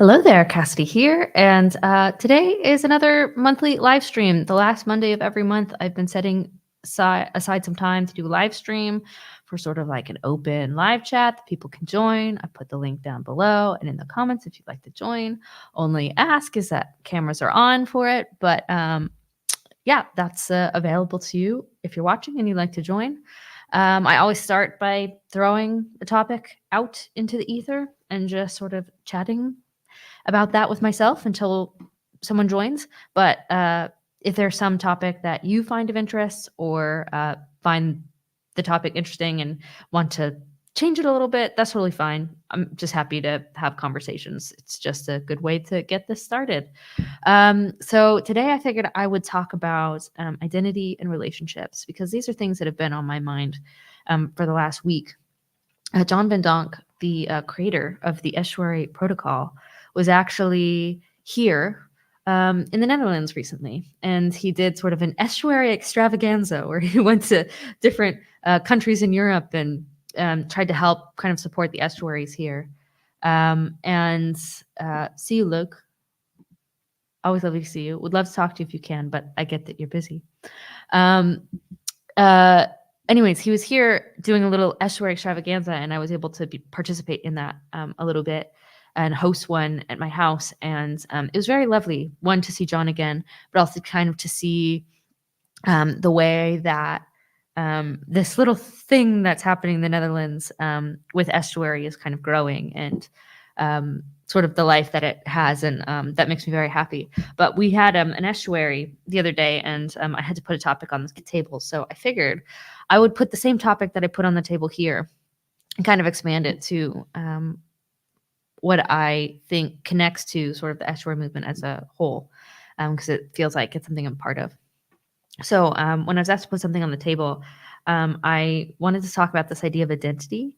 Hello there, Cassidy here. And today is another monthly live stream. The last Monday of every month, I've been setting aside some time to do a live stream for sort of like an open live chat that people can join. I put the link down below and in the comments if you'd like to join. Only ask is that cameras are on for it. But yeah, that's available to you if you're watching and you'd like to join. I always start by throwing a topic out into the ether and just sort of chatting about that with myself until someone joins. But if there's some topic that you find of interest or find the topic interesting and want to change it a little bit, that's totally fine. I'm just happy to have conversations. It's just a good way to get this started. So today I figured I would talk about identity and relationships because these are things that have been on my mind for the last week. John Van Donk, the creator of the Estuary Protocol, was actually here in the Netherlands recently. And he did sort of an estuary extravaganza where he went to different countries in Europe and tried to help kind of support the estuaries here. And see you, Luke. Always lovely to see you. Would love to talk to you if you can, but I get that you're busy. Anyways, he was here doing a little estuary extravaganza, and I was able to participate in that a little bit and host one at my house. And it was very lovely, one, to see John again, but also kind of to see the way that this little thing that's happening in the Netherlands with estuary is kind of growing and sort of the life that it has. And that makes me very happy. But we had an estuary the other day, and I had to put a topic on the table. So I figured I would put the same topic that I put on the table here and kind of expand it to what I think connects to sort of the estuary movement as a whole, because it feels like it's something I'm part of. So when I was asked to put something on the table, I wanted to talk about this idea of identity.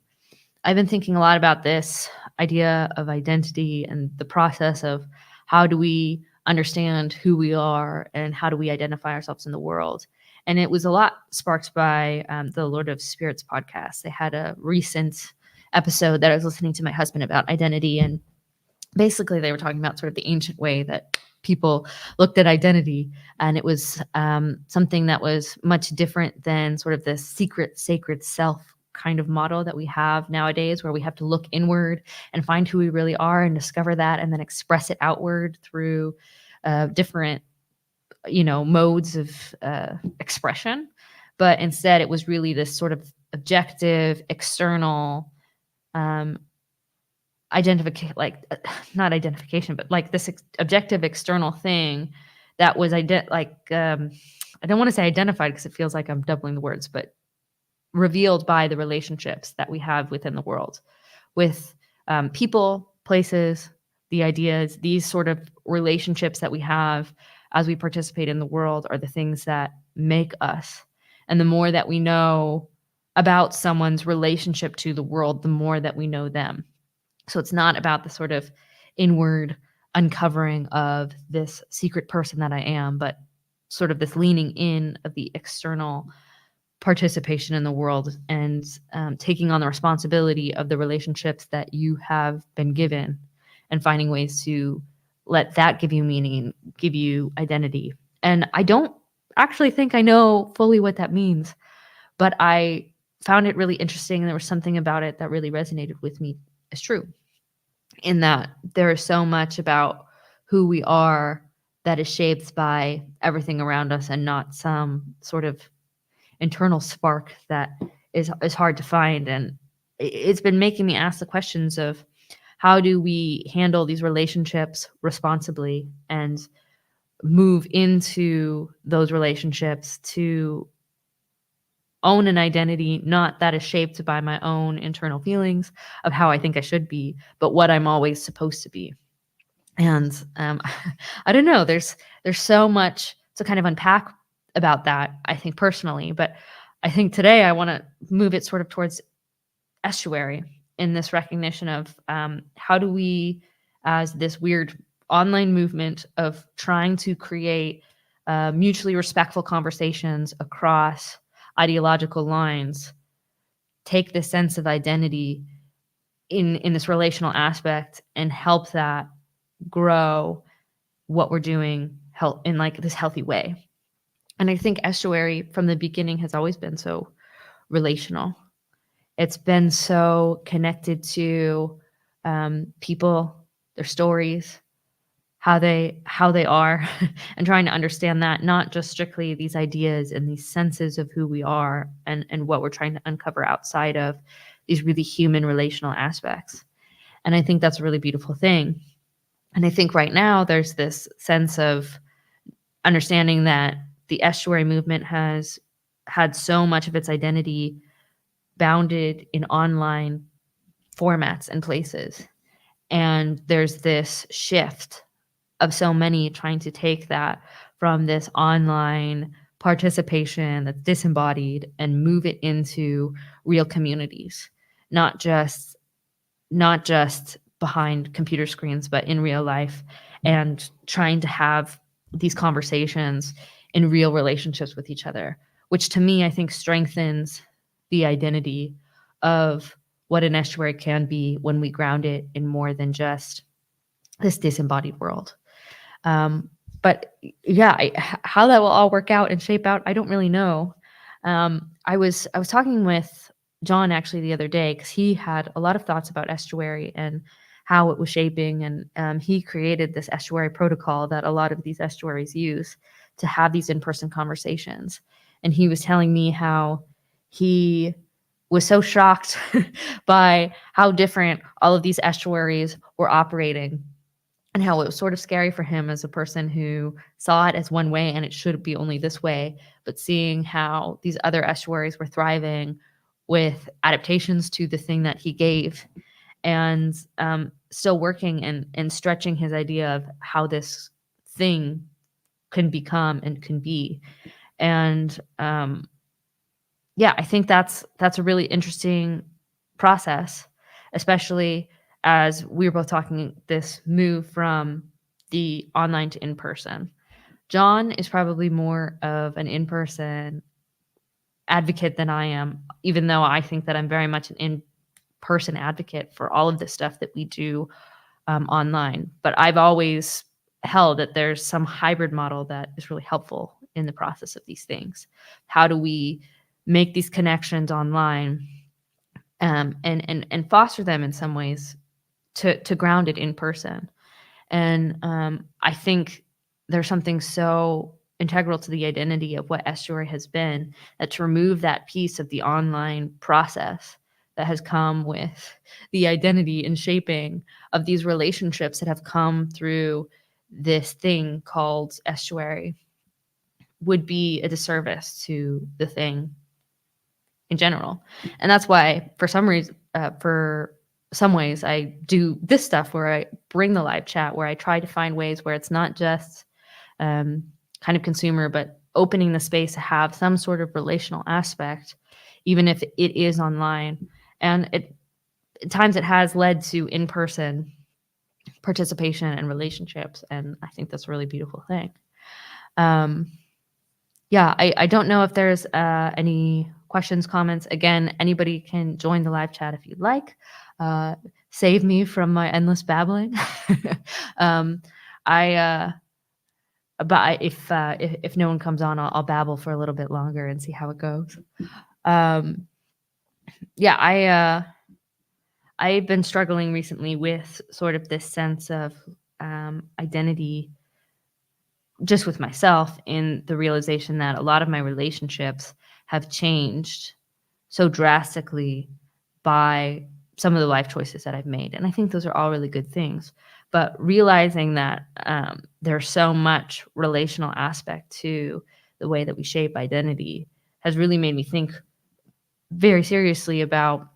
I've been thinking a lot about this idea of identity and the process of how do we understand who we are and how do we identify ourselves in the world. And it was a lot sparked by the Lord of Spirits podcast. They had a recent episode that I was listening to my husband about identity. And basically they were talking about sort of the ancient way that people looked at identity. And it was something that was much different than sort of the secret, sacred self kind of model that we have nowadays, where we have to look inward and find who we really are and discover that and then express it outward through different modes of expression. But instead it was really this sort of objective external identification, not identification, but like this objective external thing that was I don't want to say identified because it feels like I'm doubling the words, but revealed by the relationships that we have within the world with people, places, the ideas. These sort of relationships that we have as we participate in the world are the things that make us. And the more that we know about someone's relationship to the world, the more that we know them. So it's not about the sort of inward uncovering of this secret person that I am, but sort of this leaning in of the external participation in the world and taking on the responsibility of the relationships that you have been given and finding ways to let that give you meaning, give you identity. And I don't actually think I know fully what that means, but I found it really interesting. And there was something about it that really resonated with me as true, in that there is so much about who we are that is shaped by everything around us and not some sort of internal spark that is hard to find. And it's been making me ask the questions of how do we handle these relationships responsibly and move into those relationships to own an identity, not that is shaped by my own internal feelings of how I think I should be, but what I'm always supposed to be. And I don't know, there's so much to kind of unpack about that, I think personally, but I think today I want to move it sort of towards estuary in this recognition of how do we, as this weird online movement of trying to create mutually respectful conversations across ideological lines, take this sense of identity in this relational aspect and help that grow what we're doing in like this healthy way. And I think Estuary from the beginning has always been so relational. It's been so connected to people, their stories, how they are, and trying to understand that, not just strictly these ideas and these senses of who we are and what we're trying to uncover outside of these really human relational aspects. And I think that's a really beautiful thing. And I think right now there's this sense of understanding that the estuary movement has had so much of its identity bounded in online formats and places. And there's this shift of so many trying to take that from this online participation that's disembodied and move it into real communities, not just not just behind computer screens, but in real life, and trying to have these conversations in real relationships with each other, which to me, I think strengthens the identity of what an estuary can be when we ground it in more than just this disembodied world. Um, but yeah, how that will all work out and shape out, I don't really know. I was talking with John actually the other day because he had a lot of thoughts about estuary and how it was shaping, and he created this estuary protocol that a lot of these estuaries use to have these in-person conversations. And he was telling me how he was so shocked by how different all of these estuaries were operating, and how it was sort of scary for him as a person who saw it as one way and it should be only this way, but seeing how these other estuaries were thriving with adaptations to the thing that he gave, and still working and stretching his idea of how this thing can become and can be. And yeah, I think that's a really interesting process, especially as we were both talking this move from the online to in person. John is probably more of an in person advocate than I am, even though I think that I'm very much an in person advocate for all of the stuff that we do online. But I've always held that there's some hybrid model that is really helpful in the process of these things. How do we make these connections online, and foster them in some ways to ground it in person? And I think there's something so integral to the identity of what estuary has been, that to remove that piece of the online process that has come with the identity and shaping of these relationships that have come through this thing called estuary would be a disservice to the thing in general. And that's why, for some reason, for some ways, I do this stuff where I bring the live chat, where I try to find ways where it's not just kind of consumer, but opening the space to have some sort of relational aspect, even if it is online. And at times it has led to in-person participation and relationships, and I think that's a really beautiful thing. Yeah, I don't know if there's any questions, comments. Again, anybody can join the live chat if you'd like. Save me from my endless babbling. um, I but if no one comes on, I'll babble for a little bit longer and see how it goes. Yeah, I've been struggling recently with sort of this sense of identity, just with myself, in the realization that a lot of my relationships have changed so drastically by some of the life choices that I've made. And I think those are all really good things. But realizing that there's so much relational aspect to the way that we shape identity has really made me think very seriously about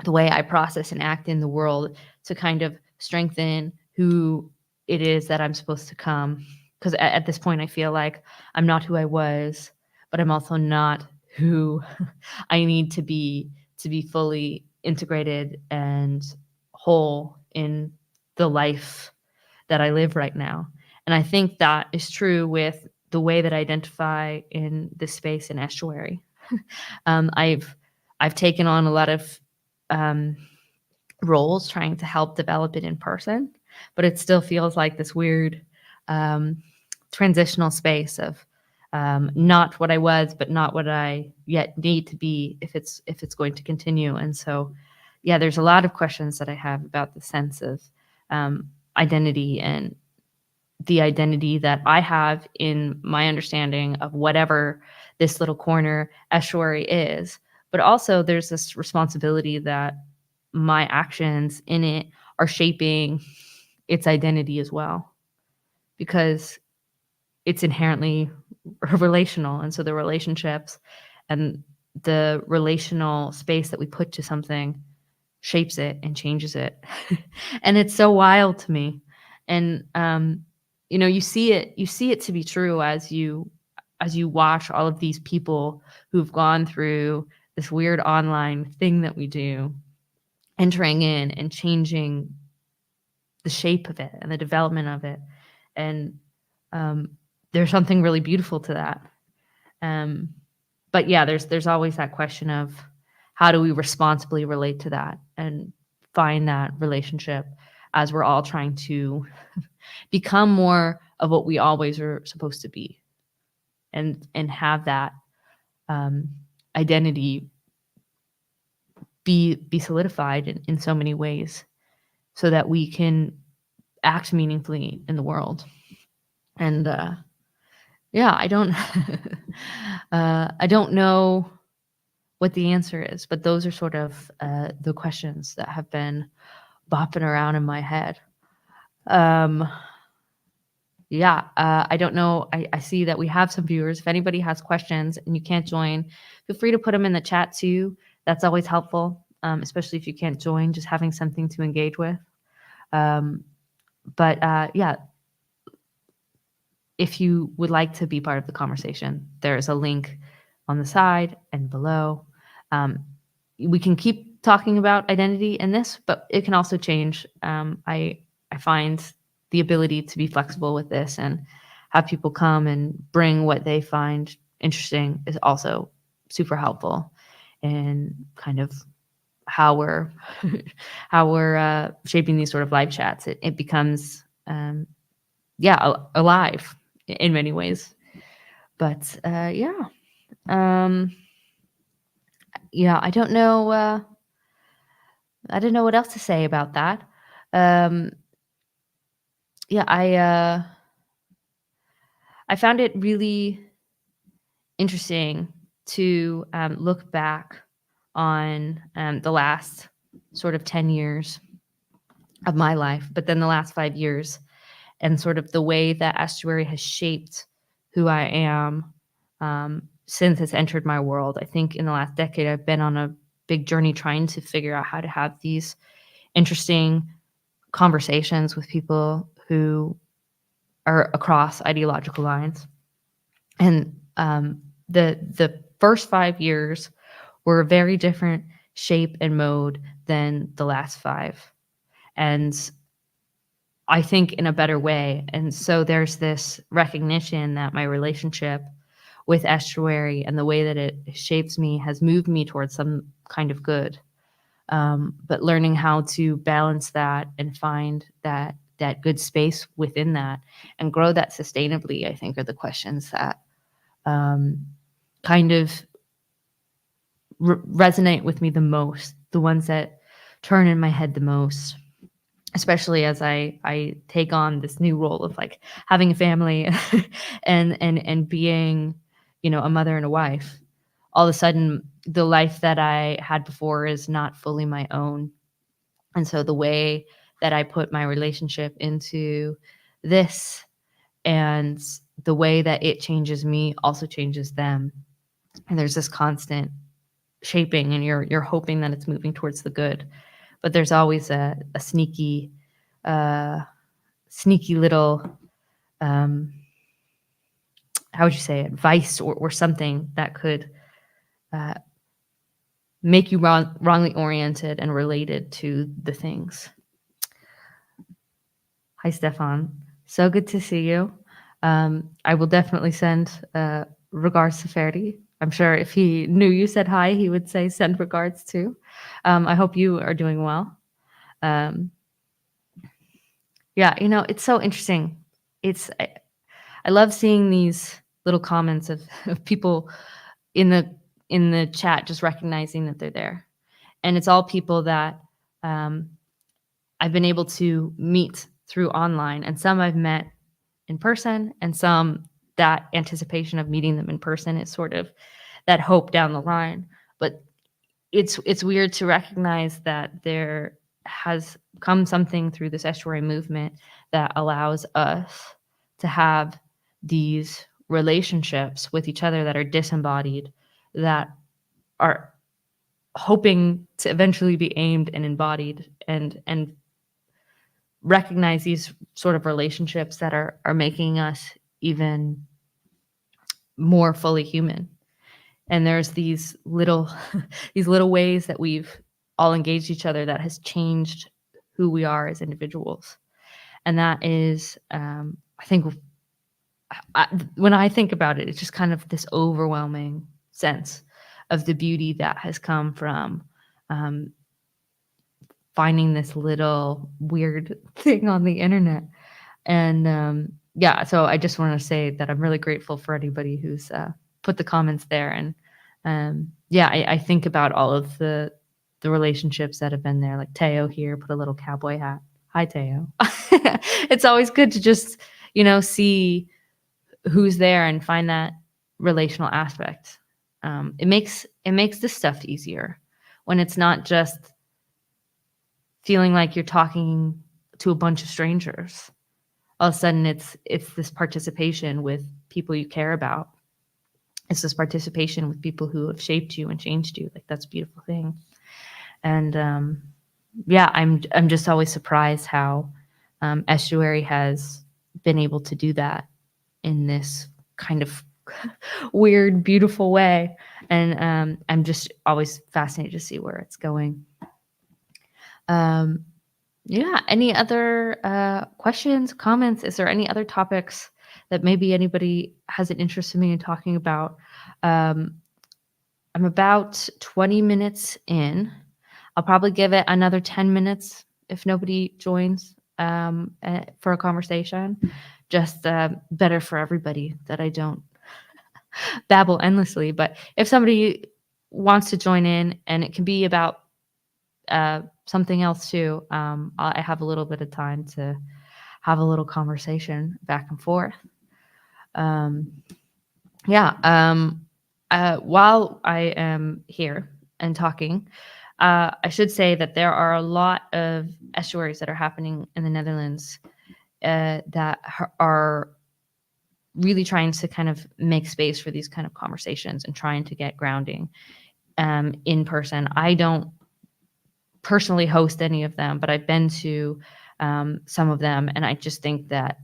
the way I process and act in the world to kind of strengthen who it is that I'm supposed to come. Because at this point, I feel like I'm not who I was, but I'm also not who I need to be fully integrated and whole in the life that I live right now. And I think that is true with the way that I identify in this space in estuary. I've taken on a lot of roles trying to help develop it in person. but it still feels like this weird um, transitional space of not what I was, but not what I yet need to be if it's going to continue. And so, yeah, there's a lot of questions that I have about the sense of um, identity and the identity that I have in my understanding of whatever this little corner estuary is. But also, there's this responsibility that my actions in it are shaping its identity as well, because it's inherently relational. And so the relationships and the relational space that we put to something shapes it and changes it. And it's so wild to me. And you see it to be true as you watch all of these people who've gone through this weird online thing that we do, entering in and changing the shape of it and the development of it. And um, there's something really beautiful to that. Um, but yeah, there's always that question of how do we responsibly relate to that and find that relationship as we're all trying to become more of what we always are supposed to be, and have that um, identity be solidified in so many ways so that we can act meaningfully in the world. And yeah, I don't know what the answer is, but those are sort of the questions that have been bopping around in my head. Um, yeah, I don't know. I see that we have some viewers. If anybody has questions and you can't join, feel free to put them in the chat too. That's always helpful, especially if you can't join, just having something to engage with. Um, but yeah, if you would like to be part of the conversation, there's a link on the side and below. Um, we can keep talking about identity in this, but it can also change. I find the ability to be flexible with this and have people come and bring what they find interesting is also super helpful in kind of how we're how we're shaping these sort of live chats. It becomes alive in many ways. But um, yeah, I don't know what else to say about that. Um, yeah, I found it really interesting to look back on the last sort of 10 years of my life, but then the last 5 years, and sort of the way that Estuary has shaped who I am since it's entered my world. I think in the last decade, I've been on a big journey trying to figure out how to have these interesting conversations with people who are across ideological lines. And the first 5 years were a very different shape and mode than the last five. And I think in a better way. And so there's this recognition that my relationship with Estuary and the way that it shapes me has moved me towards some kind of good. But learning how to balance that and find that good space within that and grow that sustainably, I think, are the questions that kind of resonate with me the most, the ones that turn in my head the most, especially as I take on this new role of like having a family and being, a mother and a wife. All of a sudden, the life that I had before is not fully my own. And so the way that I put my relationship into this and the way that it changes me also changes them. And there's this constant shaping, and you're hoping that it's moving towards the good. But there's always a uh, sneaky little, um, how would you say it, vice or something that could uh, make you wrongly oriented and related to the things. Hi, Stefan. So good to see you. I will definitely send regards to Ferdi. I'm sure if he knew you said hi, he would say send regards too. I hope you are doing well. Um, Yeah, it's so interesting. I love seeing these little comments of, of people in the chat just recognizing that they're there. And it's all people that um, I've been able to meet through online, and some I've met in person, and some that anticipation of meeting them in person is sort of that hope down the line. But it's weird to recognize that there has come something through this estuary movement that allows us to have these relationships with each other that are disembodied, that are hoping to eventually be aimed and embodied, and recognize these sort of relationships that are making us even more fully human. And there's these little these little ways that we've all engaged each other that has changed who we are as individuals. And that is, I think, when I think about it, it's just kind of this overwhelming sense of the beauty that has come from um, finding this little weird thing on the internet. And yeah, so I just want to say that I'm really grateful for anybody who's put the comments there. And yeah, I think about all of the relationships that have been there. Like Teo here put a little cowboy hat. Hi, Teo. It's always good to just see who's there and find that relational aspect. It makes this stuff easier when it's not just feeling like you're talking to a bunch of strangers. All of a sudden, it's this participation with people you care about. It's this participation with people who have shaped you and changed you. Like, that's a beautiful thing. And yeah, I'm just always surprised how estuary has been able to do that in this kind of weird, beautiful way. And I'm just always fascinated to see where it's going. Um, yeah. Any other questions, comments? Is there any other topics that maybe anybody has an interest in me in talking about? Um, I'm about 20 minutes in. I'll probably give it another 10 minutes if nobody joins for a conversation. Just better for everybody that I don't babble endlessly. But if somebody wants to join in, and it can be about something else too, I have a little bit of time to have a little conversation back and forth. Um, yeah. While I am here and talking, I should say that there are a lot of estuaries that are happening in the Netherlands that are really trying to kind of make space for these kind of conversations and trying to get grounding in person. I don't personally host any of them, but I've been to some of them, and I just think that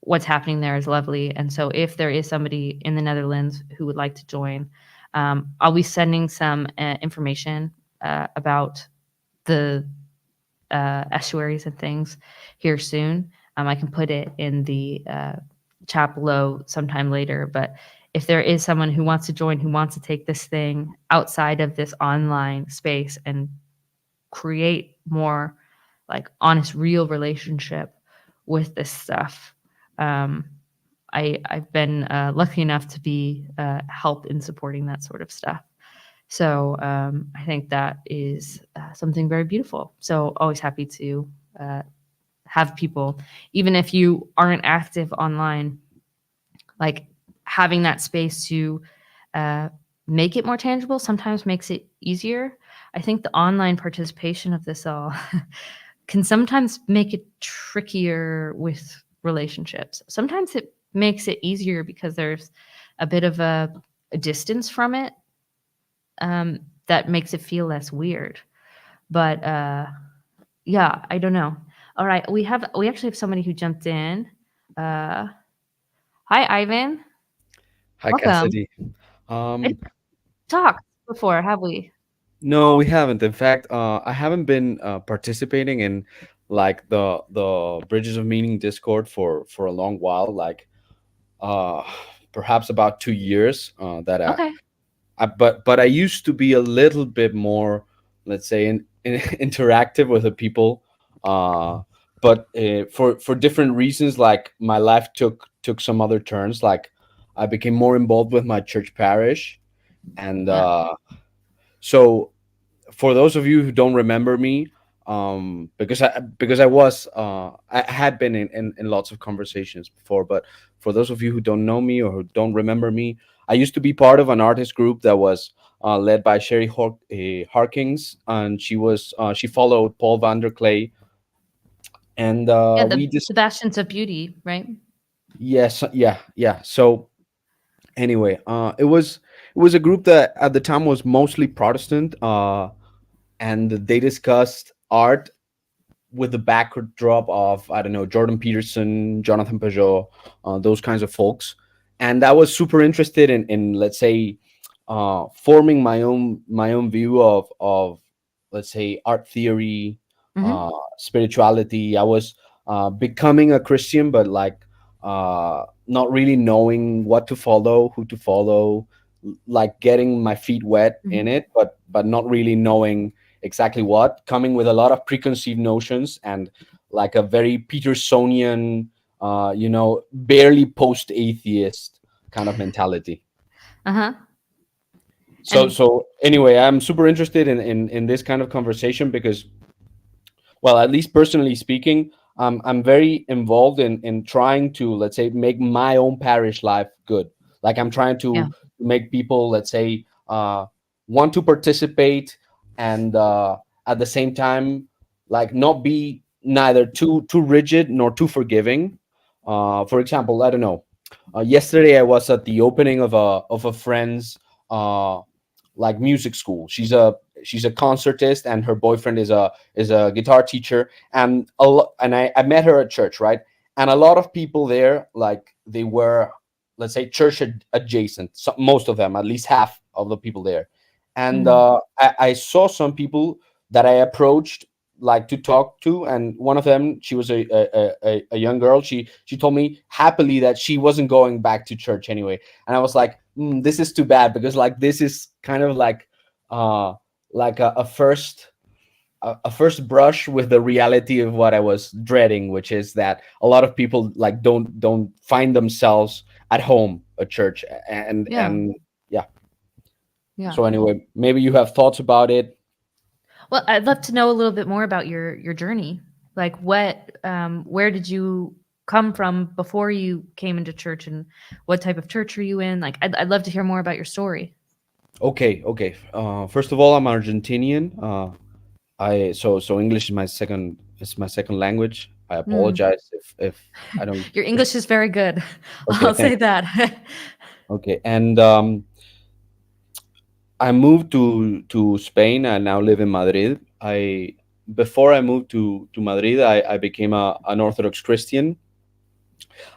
what's happening there is lovely. And so if there is somebody in the Netherlands who would like to join, I'll be sending some information about the estuaries and things here soon. I can put it in the chat below sometime later. But if there is someone who wants to join, who wants to take this thing outside of this online space and create more like honest, real relationship with this stuff, I've been lucky enough to be help in supporting that sort of stuff. So I think that is something very beautiful. So always happy to have people, even if you aren't active online, like having that space to make it more tangible sometimes makes it easier. I think the online participation of this all can sometimes make it trickier with relationships. Sometimes it makes it easier because there's a bit of a distance from it that makes it feel less weird. But yeah, I don't know. All right, we actually have somebody who jumped in. Uh, Hi, Ivan. Hi, Welcome. Cassidy. I Um, didn't talk before, have we? no, we haven't. In fact, I haven't been participating in like the Bridges of Meaning Discord for a long while, like uh, perhaps about 2 years. Okay. But I used to be a little bit more, let's say, interactive with the people. but for different reasons, like my life took some other turns. Like I became more involved with my church parish, and Yeah. so for those of you who don't remember me, because I was I had been in lots of conversations before, but for those of you who don't know me or who don't remember me, I used to be part of an artist group that was led by Sherry Harkins, and she followed Paul van der Clay, and Yeah, we the just Bastions of Beauty, right? yes, yeah. So anyway, it was a group that at the time was mostly Protestant, and they discussed art with the backdrop of, I don't know, Jordan Peterson, Jonathan Peugeot, those kinds of folks. And I was super interested in let's say forming my own view of let's say art theory, Hmm. spirituality. I was becoming a Christian, but like not really knowing what to follow, who to follow, like getting my feet wet in Hmm. it, but not really knowing exactly what, coming with a lot of preconceived notions and like a very Petersonian, barely post atheist kind of mentality. Uh-huh. So And so anyway, I'm super interested in this kind of conversation because, well, at least personally speaking, I'm very involved in trying to, let's say, make my own parish life good. Like I'm trying yeah. to make people, let's say, want to participate, and at the same time, like not be neither too rigid nor too forgiving. For example, I don't know. Yesterday I was at the opening of a friend's uh, like music school. She's a concertist, and her boyfriend is a guitar teacher, and I met her at church, right? And a lot of people there, like they were, let's say, church adjacent. So, most of them, at least half of the people there, and Mm. I saw some people that I approached like to talk to, and one of them, she was a young girl. She told me happily that she wasn't going back to church anyway, and I was like, this is too bad, because like this is kind of uh like a first brush with the reality of what I was dreading, which is that a lot of people like don't find themselves at home at church, Yeah. and yeah. Yeah. So anyway, maybe you have thoughts about it. Well, I'd love to know a little bit more about your journey. Like where did you come from before you came into church, and what type of church are you in? Like I'd love to hear more about your story. Okay. First of all, I'm Argentinian. I so English is my second language. I Mm. apologize if I don't. Your English is very good. Okay, I'll thank say you. that. Okay, and I moved to Spain. I now live in Madrid. I Before I moved to Madrid, I became an Orthodox Christian.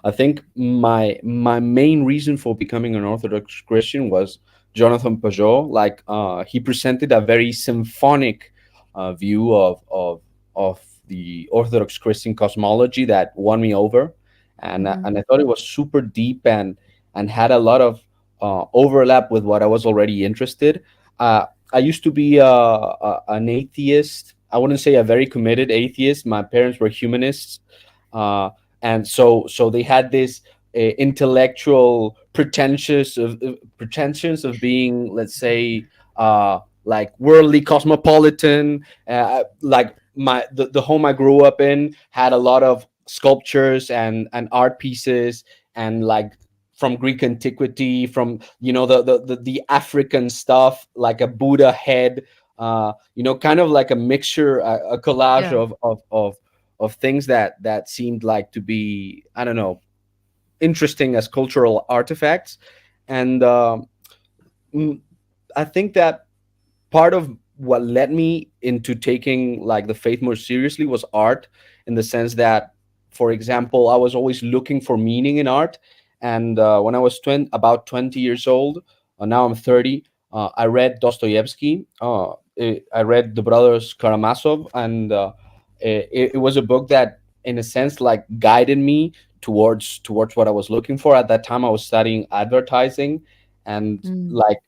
I think my main reason for becoming an Orthodox Christian was Jonathan Peugeot. Like he presented a very symphonic view of the Orthodox Christian cosmology that won me over, and Mhm. I thought it was super deep and had a lot of overlap with what I was already interested. I used to be an atheist. I wouldn't say a very committed atheist. My parents were humanists. And so they had this intellectual pretensions of being, let's say, like worldly cosmopolitan. Like the home I grew up in had a lot of sculptures and art pieces, and like from Greek antiquity, from the African stuff, like a Buddha head, kind of like a mixture, a collage Yeah. of things that seemed like to be, I don't know, interesting as cultural artifacts. And mm, I think that part of what led me into taking like the faith more seriously was art, in the sense that, for example, I was always looking for meaning in art. And when I was about 20 years old, now I'm 30, I read Dostoevsky. I read the brothers Karamazov, and it was a book that, in a sense, like guided me towards what I was looking for. At that time I was studying advertising, and Mm. like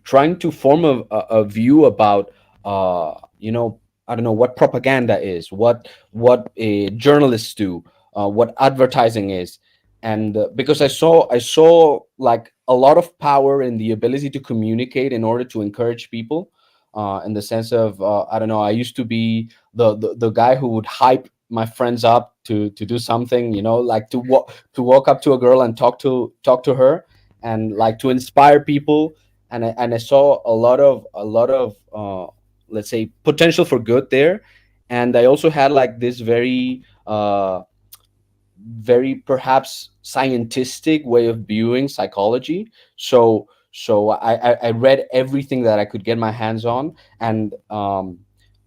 trying to form a view about uh, you know I don't know what propaganda is, what journalists do, what advertising is, and because I saw like a lot of power in the ability to communicate in order to encourage people, in the sense of I don't know. I used to be the guy who would hype my friends up to do something, like to walk up to a girl and talk to her, and like to inspire people. And I saw a lot of let's say potential for good there. And I also had like this very perhaps scientific way of viewing psychology. So I read everything that I could get my hands on. And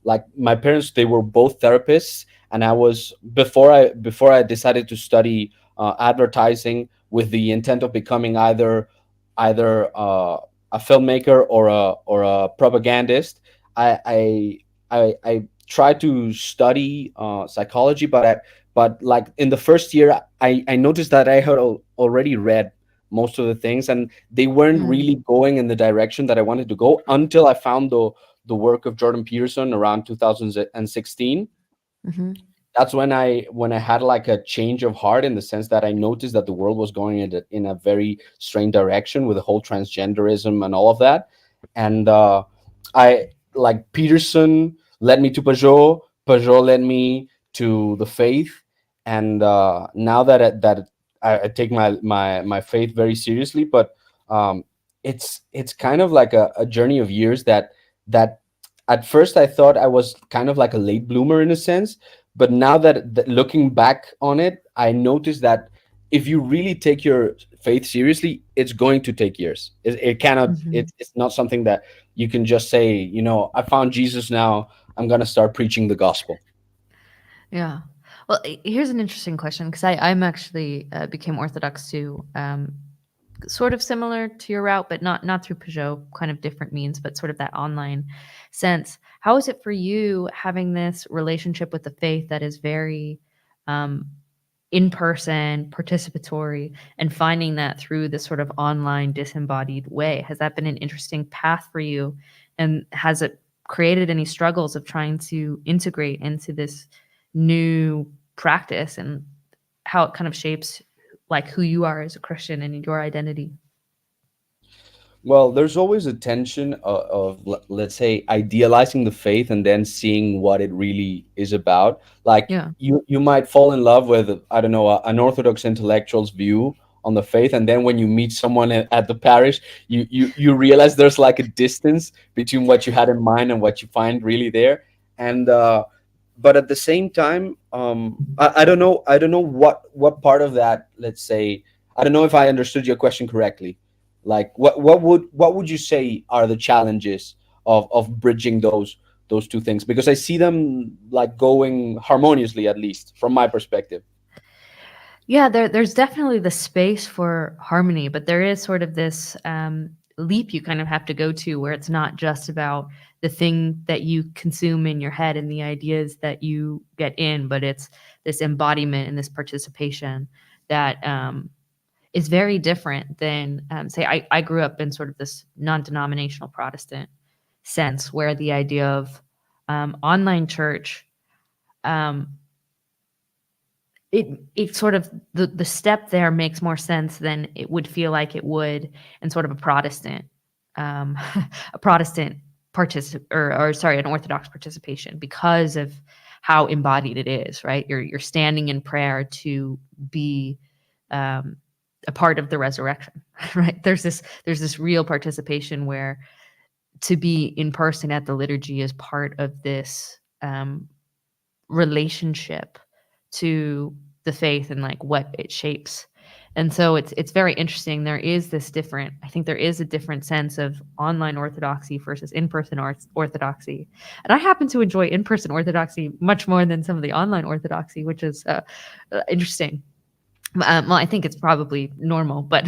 like my parents, they were both therapists. And I was before I decided to study advertising with the intent of becoming either a filmmaker or a propagandist. I tried to study psychology, but like in the first year, I noticed that I had already read most of the things, and they weren't Mm, really going in the direction that I wanted to go until I found the work of Jordan Peterson around 2016. mhm. That's when I had like a change of heart, in the sense that I noticed that the world was going in a very strange direction with the whole transgenderism and all of that. And I like Peterson led me to Peugeot led me to the faith. And now that I take my faith very seriously. But um, it's kind of like a journey of years that at first I thought I was kind of like a late bloomer in a sense. But now that looking back on it, I noticed that if you really take your faith seriously, it's going to take years. It cannot. Mhm. It's not something that you can just say. I found Jesus now. I'm gonna start preaching the gospel. Yeah. Well, here's an interesting question because I'm actually became Orthodox too, sort of similar to your route, but not through Peugeot, kind of different means, but sort of that online sense. How is it for you having this relationship with the faith that is very um, in person, participatory, and finding that through this sort of online disembodied way? Has that been an interesting path for you? And has it created any struggles of trying to integrate into this new practice and how it kind of shapes like who you are as a Christian and your identity? Well, there's always a tension of let's say, idealizing the faith and then seeing what it really is about. Like Yeah. you might fall in love with, I don't know, an Orthodox intellectual's view on the faith, and then when you meet someone at the parish, you realize there's like a distance between what you had in mind and what you find really there. And but at the same time, I don't know what part of that, let's say, I don't know if I understood your question correctly. Like what would you say are the challenges of bridging those two things? Because I see them like going harmoniously, at least from my perspective. Yeah, there's definitely the space for harmony, but there is sort of this leap you kind of have to go to where it's not just about the thing that you consume in your head and the ideas that you get in, but it's this embodiment and this participation that is very different than, say, I grew up in sort of this non denominational Protestant sense where the idea of online church. Um, it sort of the step there makes more sense than it would feel like it would in sort of a Protestant, um, a Protestant or sorry, an Orthodox participation because of how embodied it is, right? You're standing in prayer to be um, a part of the resurrection, right? There's this real participation where to be in person at the liturgy is part of this relationship to the faith and like what it shapes. And so it's very interesting. There is this different, I think there is a different sense of online orthodoxy versus in-person orthodoxy. And I happen to enjoy in-person orthodoxy much more than some of the online orthodoxy, which is interesting. Well, I think it's probably normal, but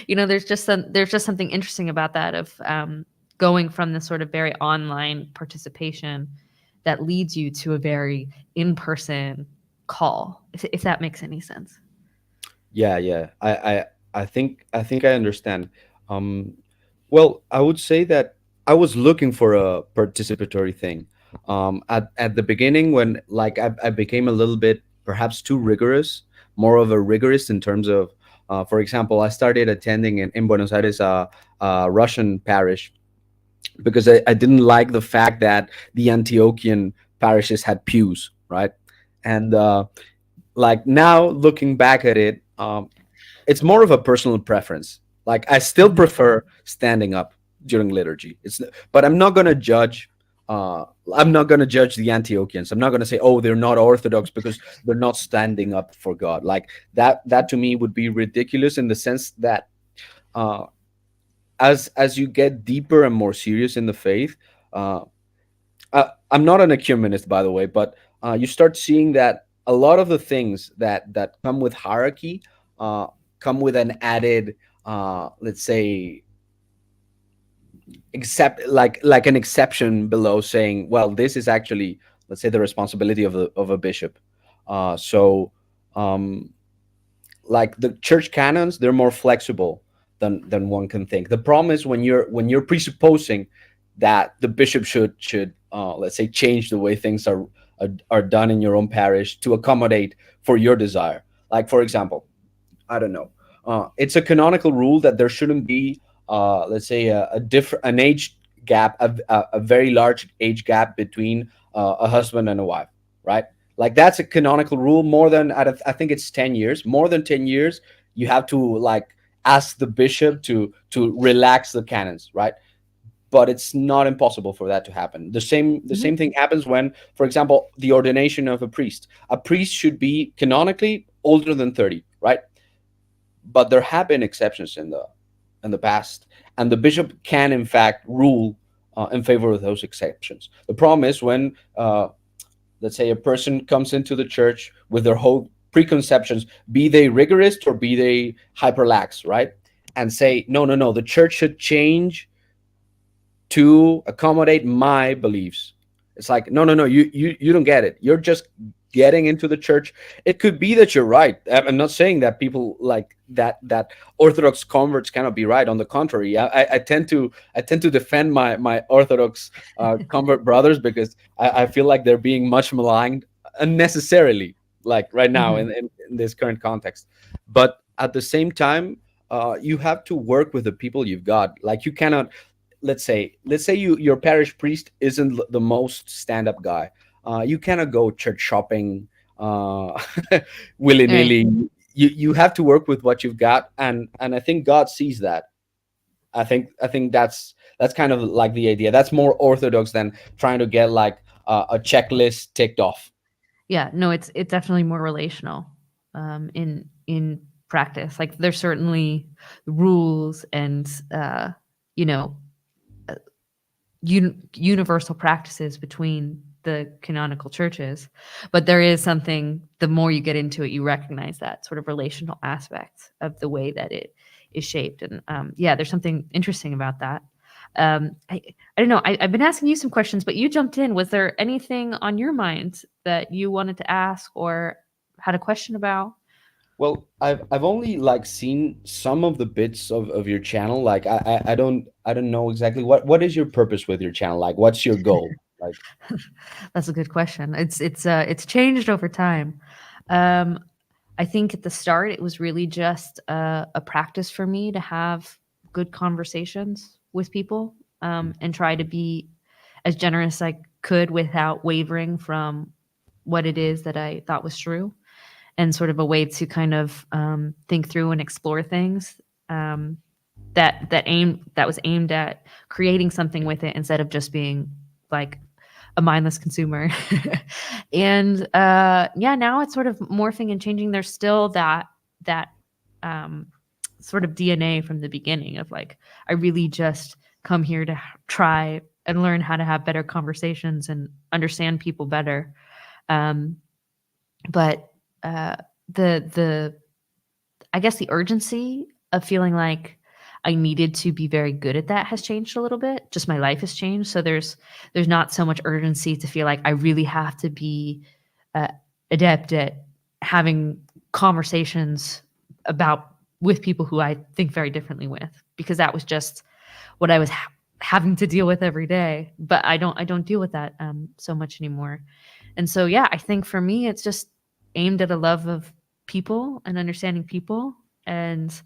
there's just something interesting about that of going from this sort of very online participation that leads you to a very in-person call, if that makes any sense. Yeah, yeah. I think I understand. Um, well, I would say that I was looking for a participatory thing. At the beginning, when like I became a little bit perhaps too rigorous, more of a rigorist in terms of, for example, I started attending in Buenos Aires a Russian parish because I didn't like the fact that the Antiochian parishes had pews, right? And like now looking back at it, it's more of a personal preference. Like I still Mhm. prefer standing up during liturgy. But I'm not gonna judge. I'm not gonna judge the Antiochians. I'm not gonna say, oh, they're not Orthodox because they're not standing up for God. Like that. That to me would be ridiculous in the sense that uh, as you get deeper and more serious in the faith, uh, I'm not an ecumenist, by the way, but you start seeing that a lot of the things that come with hierarchy uh, come with an added, let's say, except like an exception below, saying, well, this is actually, let's say, the responsibility of a bishop. So, um, like the church canons, they're more flexible than one can think. The problem is when you're presupposing that the bishop should let's say change the way things are done in your own parish to accommodate for your desire. Like for example, I don't know. It's a canonical rule that there shouldn't be, let's say, a different an age gap, a very large age gap between a husband and a wife, right? Like that's a canonical rule. More than I think it's 10 years. More than 10 years, you have to like ask the bishop to relax the canons, right? But it's not impossible for that to happen. The same Mhm. thing happens when, for example, the ordination of a priest. A priest should be canonically older than 30, right? But there have been exceptions in the past, and the bishop can in fact rule in favor of those exceptions. The problem is when, let's say, a person comes into the church with their whole preconceptions, be they rigorous or be they hyperlax, right? And say, no, no, no, the church should change to accommodate my beliefs. It's like, no, no, no, you don't get it. You're just getting into the church. It could be that you're right. I'm not saying that people like that Orthodox converts cannot be right. On the contrary, I tend to defend my Orthodox convert brothers because I feel like they're being much maligned unnecessarily, like right now Mhm. in this current context. But at the same time, you have to work with the people you've got. Like you cannot, let's say your parish priest isn't the most stand-up guy. You cannot go church shopping uh Right. willy-nilly. You have to work with what you've got, and I think God sees that. I think that's kind of like the idea. That's more orthodox than trying to get like a checklist ticked off. Yeah, no, it's definitely more relational, in practice. Like, there's certainly rules and, you know, uh, universal practices between the canonical churches, but there is something, the more you get into it, you recognize that sort of relational aspect of the way that it is shaped, and, yeah, there's something interesting about that. I don't know, I've been asking you some questions, but you jumped in. Was there anything on your mind that you wanted to ask or had a question about? Well, I've only like seen some of the bits of your channel. Like I don't know exactly what is your purpose with your channel. Like what's your goal? Like That's a good question. It's changed over time. Um, I think at the start it was really just a practice for me to have good conversations with people, and try to be as generous as I could without wavering from what it is that I thought was true, and sort of a way to kind of think through and explore things, um, that was aimed at creating something with it instead of just being like a mindless consumer. And yeah, now it's sort of morphing and changing. There's still that um, sort of DNA from the beginning of like, I really just come here to try and learn how to have better conversations and understand people better. Um, but uh, the I guess the urgency of feeling like I needed to be very good at that has changed a little bit. Just my life has changed, so there's not so much urgency to feel like I really have to be uh, adept at having conversations about with people who I think very differently with, because that was just what I was having to deal with every day. But I don't deal with that so much anymore. And so yeah, I think for me it's just aimed at a love of people and understanding people, and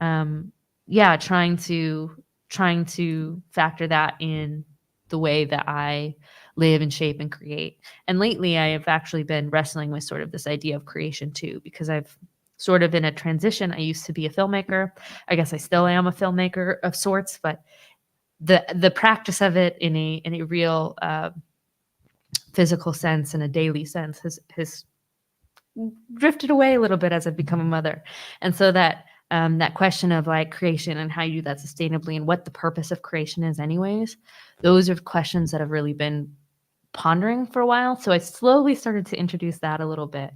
um yeah, trying to factor that in the way that I live and shape and create. And lately I have actually been wrestling with sort of this idea of creation too, because I've sort of in a transition. I used to be a filmmaker. I guess I still am a filmmaker of sorts, but the practice of it in a real physical sense and a daily sense has drifted away a little bit as I've become a mother. And so that question of like creation and how you do that sustainably and what the purpose of creation is anyways, those are questions that have really been pondering for a while. So I slowly started to introduce that a little bit,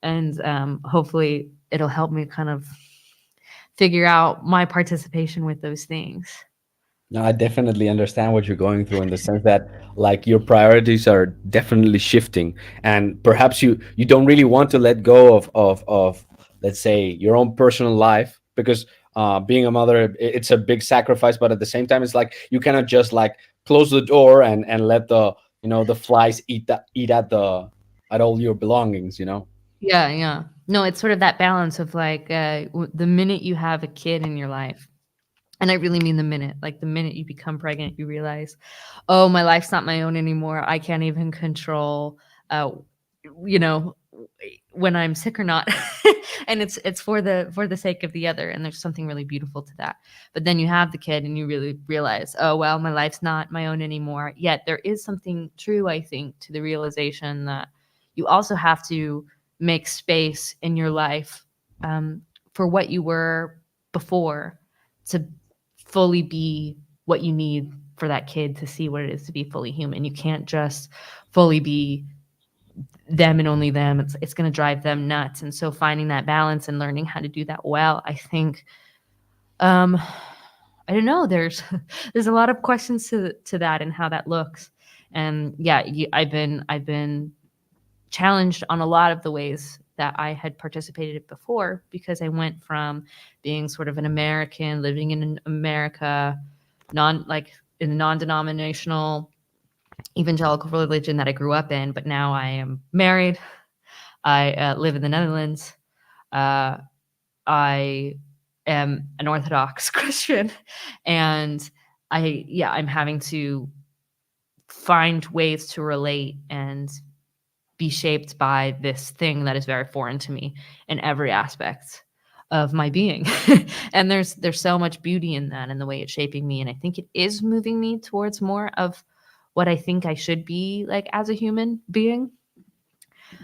and hopefully it'll help me kind of figure out my participation with those things. No, I definitely understand what you're going through in the sense that like your priorities are definitely shifting, and perhaps you don't really want to let go of let's say your own personal life, because being a mother, it's a big sacrifice, but at the same time it's like you cannot just like close the door and let the, the flies eat at the at all your belongings, you know. Yeah, yeah. No, it's sort of that balance of like the minute you have a kid in your life, and I really mean the minute, like the minute you become pregnant, you realize, oh, my life's not my own anymore. I can't even control, uh, you know, when I'm sick or not. And it's for the sake of the other. And there's something really beautiful to that. But then you have the kid and you really realize, oh, well, my life's not my own anymore. Yet there is something true, I think, to the realization that you also have to make space in your life um, for what you were before to fully be what you need for that kid to see what it is to be fully human. You can't just fully be them and only them. It's going to drive them nuts. And so finding that balance and learning how to do that well, I think um I don't know, there's a lot of questions to that and how that looks. And yeah, I've been challenged on a lot of the ways that I had participated before, because I went from being sort of an American living in America, non like in a non-denominational evangelical religion that I grew up in, but now I am married. I live in the Netherlands. Uh, I am an Orthodox Christian, and I'm having to find ways to relate and be shaped by this thing that is very foreign to me in every aspect of my being. And there's so much beauty in that and the way it's shaping me, and I think it is moving me towards more of what I think I should be like as a human being.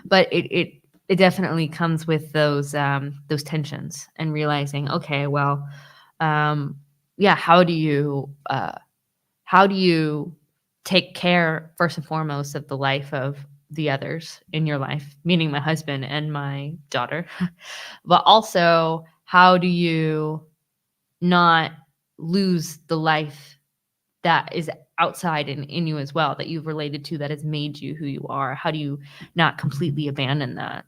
But it definitely comes with those tensions and realizing, okay, well, um, yeah, how do you take care first and foremost of the life of the others in your life, meaning my husband and my daughter, but also how do you not lose the life that is outside in you as well, that you've related to, that has made you who you are? How do you not completely abandon that?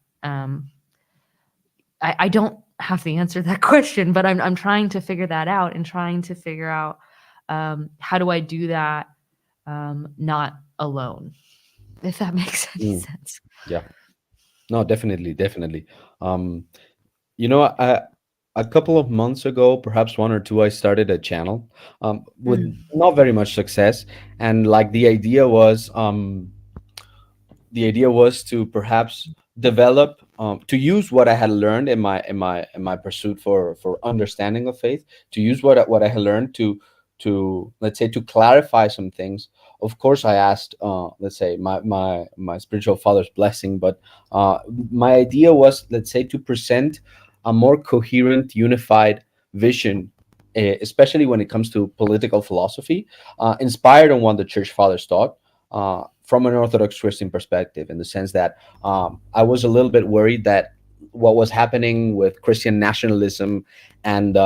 I don't have the answer to that question, but I'm trying to figure that out and trying to figure out how do I do that not alone, if that makes any Mm, sense. yeah. No, definitely, definitely. Um, a couple of months ago, perhaps one or two, I started a channel with Mm, not very much success, and like the idea was to perhaps develop to use what I had learned in my pursuit for understanding of faith, to use what I had learned to let's say to clarify some things. Of course, I asked let's say my spiritual father's blessing, but uh, my idea was, let's say, to present a more coherent, unified vision, especially when it comes to political philosophy, inspired on what the church fathers taught, from an Orthodox Christian perspective, in the sense that I was a little bit worried that what was happening with Christian nationalism and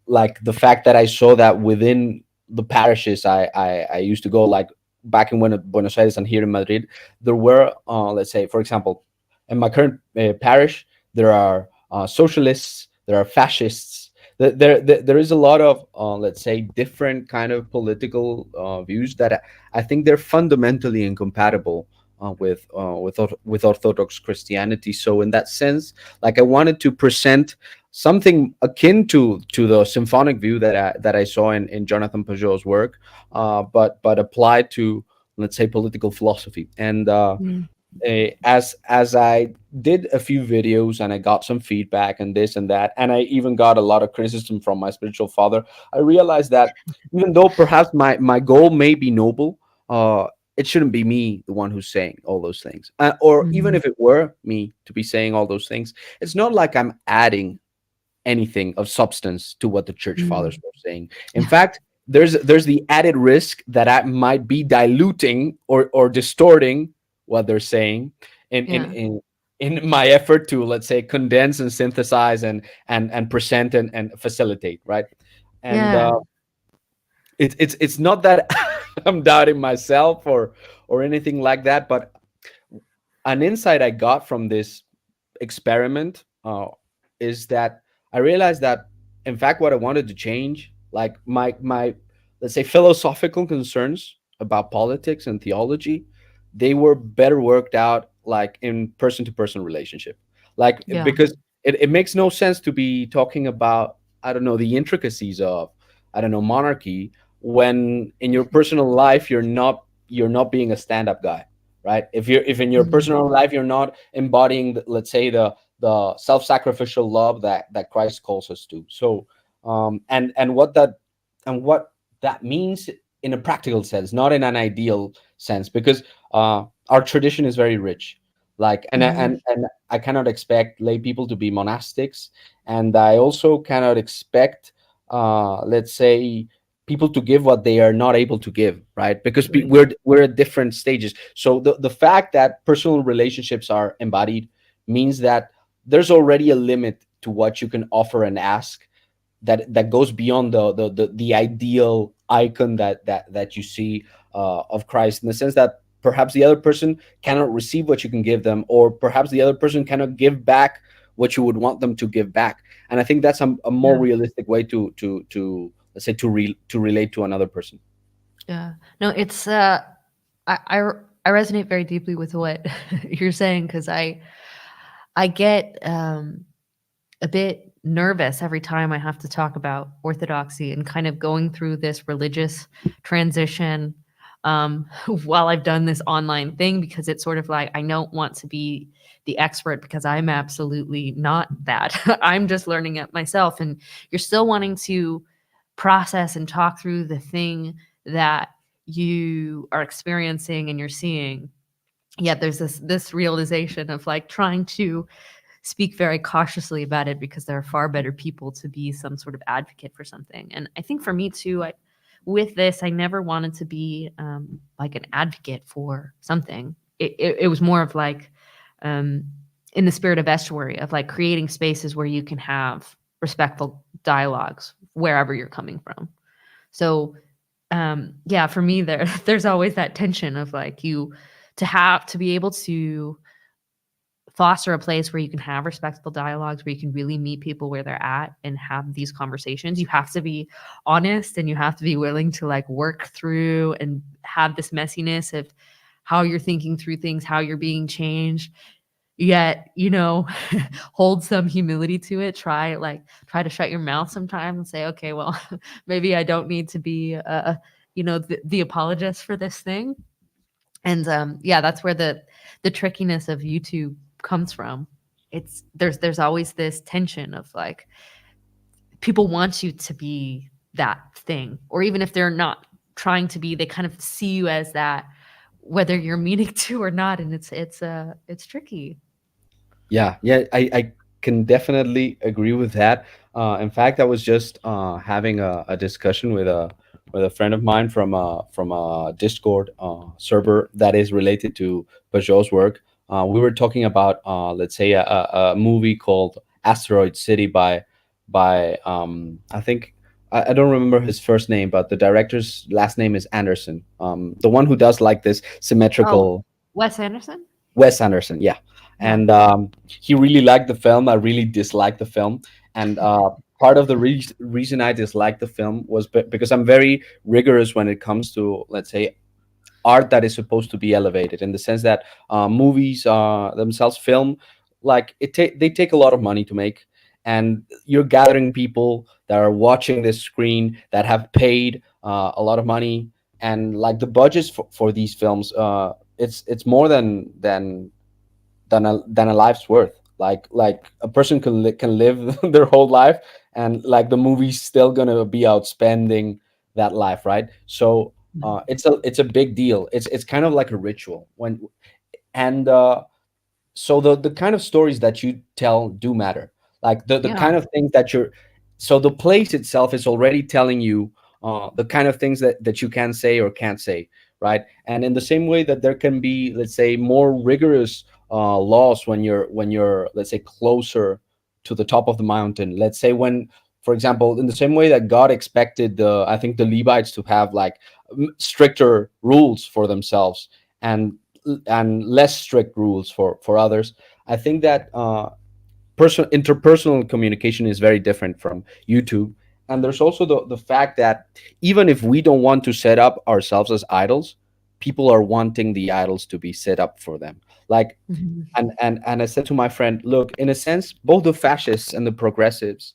like the fact that I saw that within the parishes I used to go, like back in Buenos Aires and here in Madrid, there were, let's say, for example, in my current parish, there are socialists, there are fascists, There is a lot of let's say different kind of political views that I think they're fundamentally incompatible with Orthodox Christianity. So in that sense, like I wanted to present something akin to the symphonic view that I saw in Jonathan Pajot's work, but applied to, let's say, political philosophy. And Mm. as I did a few videos and I got some feedback and this and that, and I even got a lot of criticism from my spiritual father, I realized that even though perhaps my goal may be noble, it shouldn't be me the one who's saying all those things. Or even Mhm. if it were me to be saying all those things, it's not like I'm adding anything of substance to what the church fathers Mm. were saying. In fact, there's the added risk that I might be diluting or distorting what they're saying in in Yeah. in in my effort to, let's say, condense and synthesize and present and facilitate, right? And Yeah. it's not that I'm doubting myself or anything like that, but an insight I got from this experiment is that I realized that, in fact, what I wanted to change, like my let's say philosophical concerns about politics and theology, they were better worked out like in person to person relationship, like Yeah. because it makes no sense to be talking about, I don't know, the intricacies of, I don't know, monarchy when in your personal life you're not being a stand-up guy, right? If in your Mhm. personal life you're not embodying let's say the self-sacrificial love that Christ calls us to. So and what that means in a practical sense, not in an ideal sense, because our tradition is very rich. Like Mhm. and I cannot expect lay people to be monastics, and I also cannot expect let's say people to give what they are not able to give, right? Because Right. we're at different stages. So the fact that personal relationships are embodied means that there's already a limit to what you can offer and ask that goes beyond the ideal icon that you see of Christ, in the sense that perhaps the other person cannot receive what you can give them, or perhaps the other person cannot give back what you would want them to give back. And I think that's a more Yeah. realistic way to let's say to relate to another person. Yeah. No, it's I resonate very deeply with what you're saying because I get a bit nervous every time I have to talk about orthodoxy and kind of going through this religious transition while I've done this online thing, because it's sort of like I don't want to be the expert because I'm absolutely not that. I'm just learning it myself. And you're still wanting to process and talk through the thing that you are experiencing and you're seeing. Yet there's this realization of like trying to speak very cautiously about it because there are far better people to be some sort of advocate for something. And I think for me too, with this, I never wanted to be like an advocate for something. It was more of like um, in the spirit of estuary of like creating spaces where you can have respectful dialogues wherever you're coming from. So yeah, for me there's always that tension of like you to have to be able to foster a place where you can have respectful dialogues, where you can really meet people where they're at and have these conversations. You have to be honest and you have to be willing to like work through and have this messiness of how you're thinking through things, how you're being changed. Yet, hold some humility to it. Try to shut your mouth sometimes and say, okay, well, maybe I don't need to be the apologist for this thing. And yeah, that's where the trickiness of YouTube comes from. There's always this tension of like people want you to be that thing, or even if they're not trying to be, they kind of see you as that, whether you're meaning to or not, and it's tricky. Yeah, I can definitely agree with that. In fact, I was just having a discussion with a friend of mine from a Discord server that is related to Peugeot's work. We were talking about let's say a movie called Asteroid City by I think I don't remember his first name, but the director's last name is Anderson. The one who does like this Oh, symmetrical. Wes Anderson. Wes Anderson, yeah. Yeah. And he really liked the film. I really disliked the film, and part of the reason I disliked the film was because I'm very rigorous when it comes to, let's say, art that is supposed to be elevated, in the sense that movies themselves, film, like they take a lot of money to make, and you're gathering people that are watching this screen that have paid a lot of money, and like the budgets for these films, it's more than a life's worth. Like a person can live their whole life, and like the movie's still gonna be outspending that life, right? So Mhm. it's a big deal. It's kind of like a ritual when, and so the kind of stories that you tell do matter, like the Yeah. kind of things that you're, so the place itself is already telling you the kind of things that you can say or can't say, right? And in the same way that there can be, let's say, more rigorous laws when you're, let's say, closer to the top of the mountain, let's say, when, for example, in the same way that God expected the, I think, the Levites to have like stricter rules for themselves, and less strict rules for others. I think that interpersonal communication is very different from YouTube. And there's also the fact that even if we don't want to set up ourselves as idols, people are wanting the idols to be set up for them. Like, Mhm. and I said to my friend, look, in a sense, both the fascists and the progressives,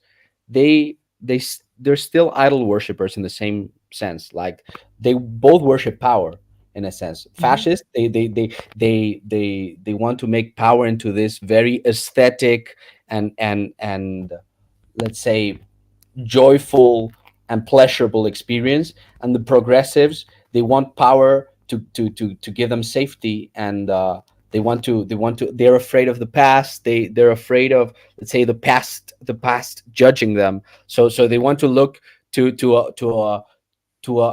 they're still idol worshippers in the same sense. Like, they both worship power in a sense. Mhm. Fascists, they want to make power into this very aesthetic and let's say joyful and pleasurable experience. And the progressives, they want power to give them safety, and they're afraid of the past. They're afraid of, let's say, the past judging them. So they want to look to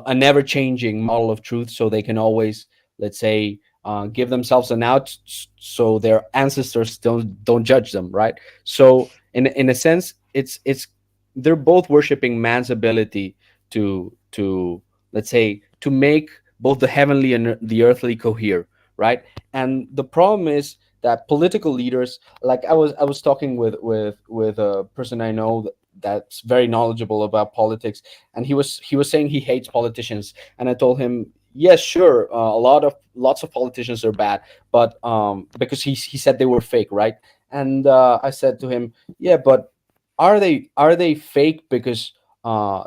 a never changing model of truth, so they can always, let's say, give themselves an out, so their ancestors don't judge them, right? So in a sense, it's they're both worshiping man's ability to, let's say, to make both the heavenly and the earthly cohere, right? And the problem is that political leaders, like I was talking with a person I know that's very knowledgeable about politics, and he was saying he hates politicians. And I told him, yes, sure, lots of politicians are bad, but because he said they were fake, right? And I said to him, yeah, but are they fake because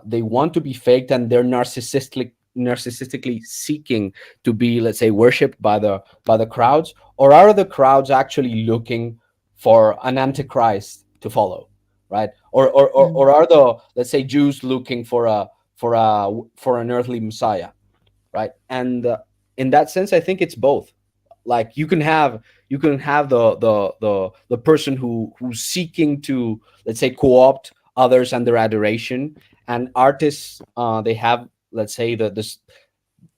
they want to be faked, and they're narcissistically seeking to be, let's say, worshipped by the crowds, or are the crowds actually looking for an antichrist to follow, right? Mhm. Or are the, let's say, Jews looking for an earthly Messiah, right? And in that sense, I think it's both. Like, you can have the person who's seeking to, let's say, co-opt others and their adoration. And artists, they have, let's say,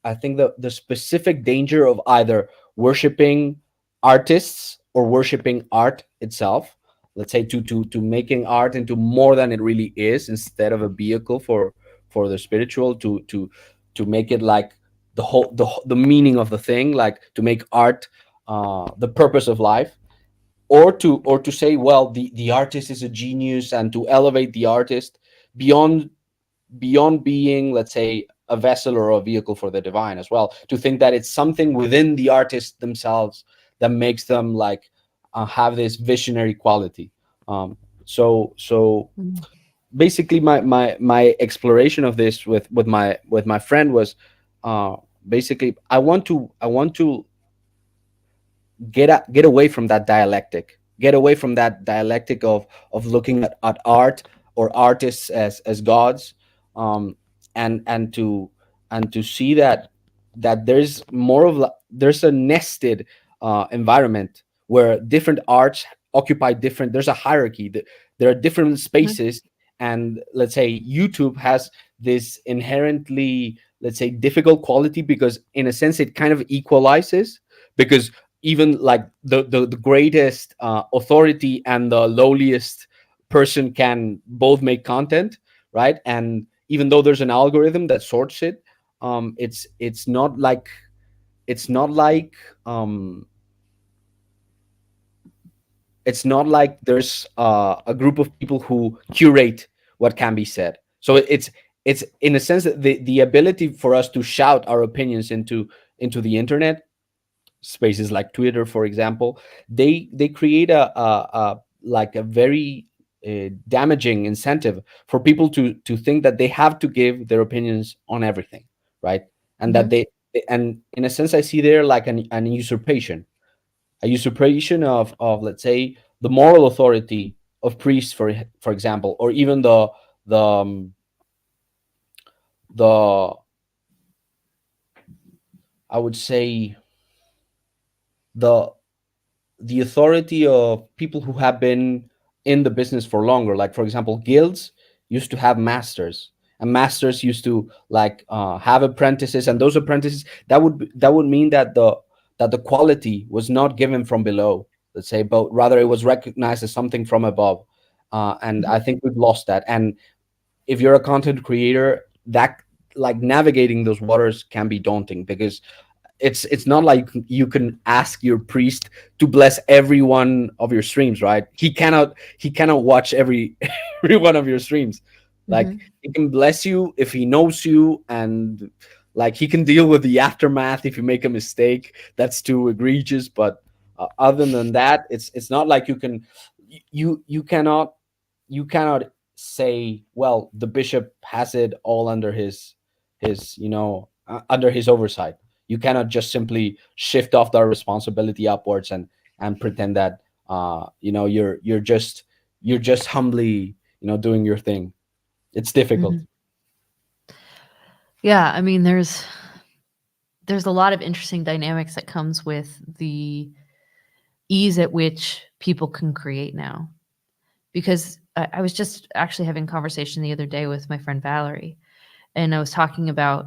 I think the specific danger of either worshiping artists or worshiping art itself. Let's say, to making art into more than it really is, instead of a vehicle for the spiritual, to make it like the meaning of the thing, like to make art the purpose of life, or to say, well, the artist is a genius, and to elevate the artist beyond being, let's say, a vessel or a vehicle for the divine as well, to think that it's something within the artist themselves that makes them like have this visionary quality. So Mhm. basically, my exploration of this with my friend was, uh basically, I want to get away from that dialectic, get away from that dialectic of looking at art or artists as gods, um and to see that there's a nested environment where different arts occupy different, there's a hierarchy, there are different spaces. And let's say YouTube has this inherently, let's say, difficult quality, because in a sense it kind of equalizes, because even like the greatest authority and the lowliest person can both make content, right? And even though there's an algorithm that sorts it, it's not like um it's not like there's a group of people who curate what can be said. So it's in a sense that the ability for us to shout our opinions into the internet spaces like Twitter, for example, they create a like a very damaging incentive for people to think that they have to give their opinions on everything, right? And that Hmm. and in a sense, I see there like an usurpation, a usurpation of let's say the moral authority of priests, for example, or even the the I would say the the authority of people who have been in the business for longer. Like for example, guilds used to have masters, and masters used to like have apprentices, and those apprentices, that would mean that the quality was not given from below, let's say, but rather it was recognized as something from above. And I think we've lost that. And if you're a content creator, that like navigating those waters can be daunting, because it's not like you can ask your priest to bless every one of your streams, right? He cannot watch every every one of your streams. Like Hmm. he can bless you if he knows you, and like he can deal with the aftermath if you make a mistake that's too egregious. But other than that, it's not like you can you cannot you cannot say, well, the bishop has it all under his under his oversight. You cannot just simply shift off that responsibility upwards and pretend that you're just humbly doing your thing. It's difficult. Hmm. Yeah, I mean, there's a lot of interesting dynamics that comes with the ease at which people can create now. Because I was just actually having a conversation the other day with my friend Valerie, and I was talking about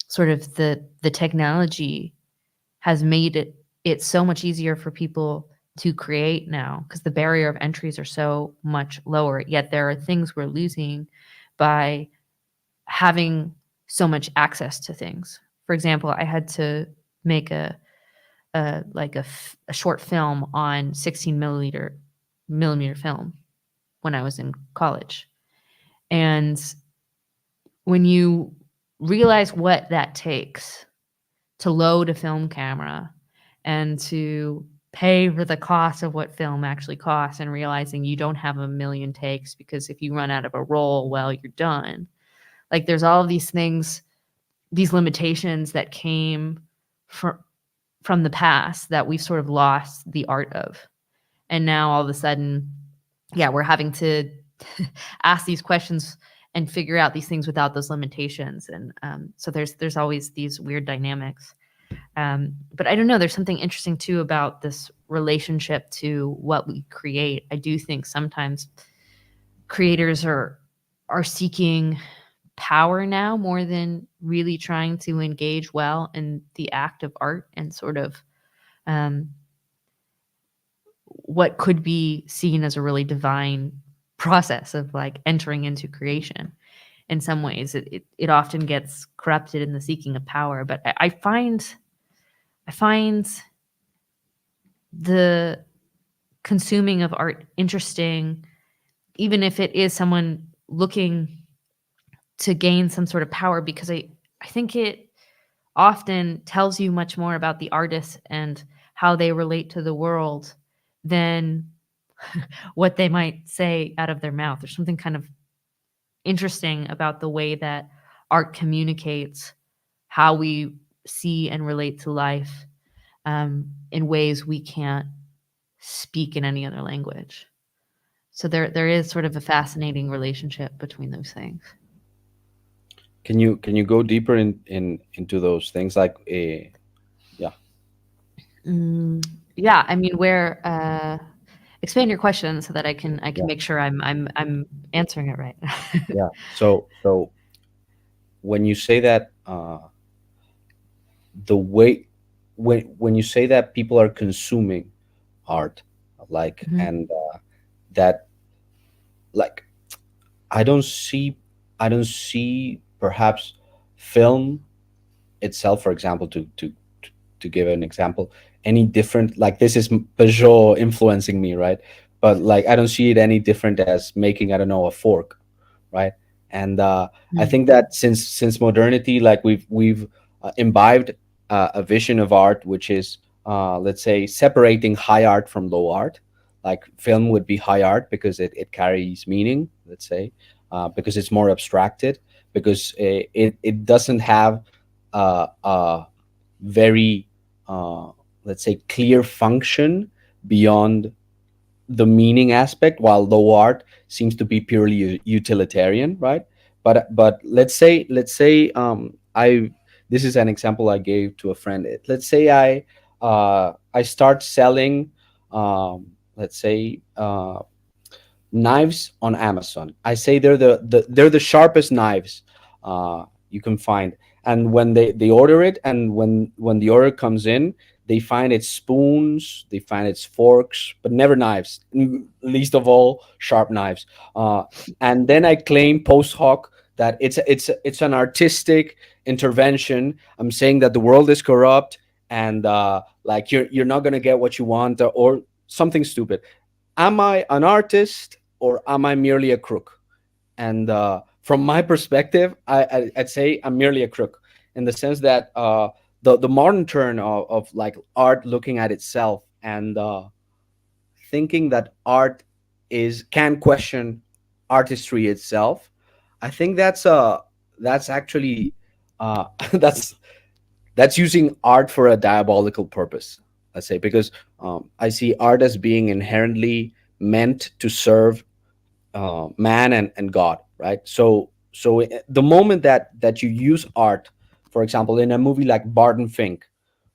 sort of the technology has made it so much easier for people to create now because the barrier of entries are so much lower. Yet there are things we're losing by having so much access to things. For example, I had to make a short film on 16 millimeter film when I was in college. And when you realize what that takes to load a film camera and to pay for the cost of what film actually costs, and realizing you don't have a million takes because if you run out of a roll, well, you're done. Like there's all of these things, these limitations that came from from the past that we've sort of lost the art of. And now all of a sudden, yeah, we're having to ask these questions and figure out these things without those limitations. And so there's always these weird dynamics. But I don't know. There's something interesting too about this relationship to what we create. I do think sometimes creators are seeking power now more than really trying to engage well in the act of art and sort of um, what could be seen as a really divine process of like entering into creation. In some ways, it often gets corrupted in the seeking of power. But I find the consuming of art interesting, even if it is someone looking to gain some sort of power, because I think it often tells you much more about the artist and how they relate to the world than what they might say out of their mouth. There's something kind of interesting about the way that art communicates how we see and relate to life in ways we can't speak in any other language. So there is sort of a fascinating relationship between those things. Can you go deeper into those things, like yeah. Mm, yeah, I mean, where expand your question so that I can Yeah. make sure I'm answering it right. Yeah. So when you say that the way when you say that people are consuming art, like, Mhm. and that, like, I don't see I don't see perhaps film itself, for example, to give an example, any different, like, this is Peugeot influencing me, right? But like I don't see it any different as making, I don't know, a fork, right? And I Mm. think that since modernity, like we've imbibed a vision of art which is, let's say, separating high art from low art. Like film would be high art because it carries meaning, let's say, because it's more abstracted, because it doesn't have a very, uh, let's say, clear function beyond the meaning aspect, while low art seems to be purely utilitarian, right? But let's say I this is an example I gave to a friend. Let's say I start selling, let's say, knives on Amazon. I say they're the sharpest knives you can find. And when they order it, and when the order comes in, they find it's spoons, they find it's forks, but never knives. Least of all, sharp knives. Uh, and then I claim post hoc that it's an artistic intervention. I'm saying that the world is corrupt, and like you're not gonna get what you want, or something stupid. Am I an artist or am I merely a crook? And from my perspective, I'd say I'm merely a crook, in the sense that the modern turn of like art looking at itself, and thinking that art is can question artistry itself. I think that's actually that's that's using art for a diabolical purpose, let's say, because I see art as being inherently meant to serve man and God, right? So the moment that you use art, for example, in a movie like Barton Fink,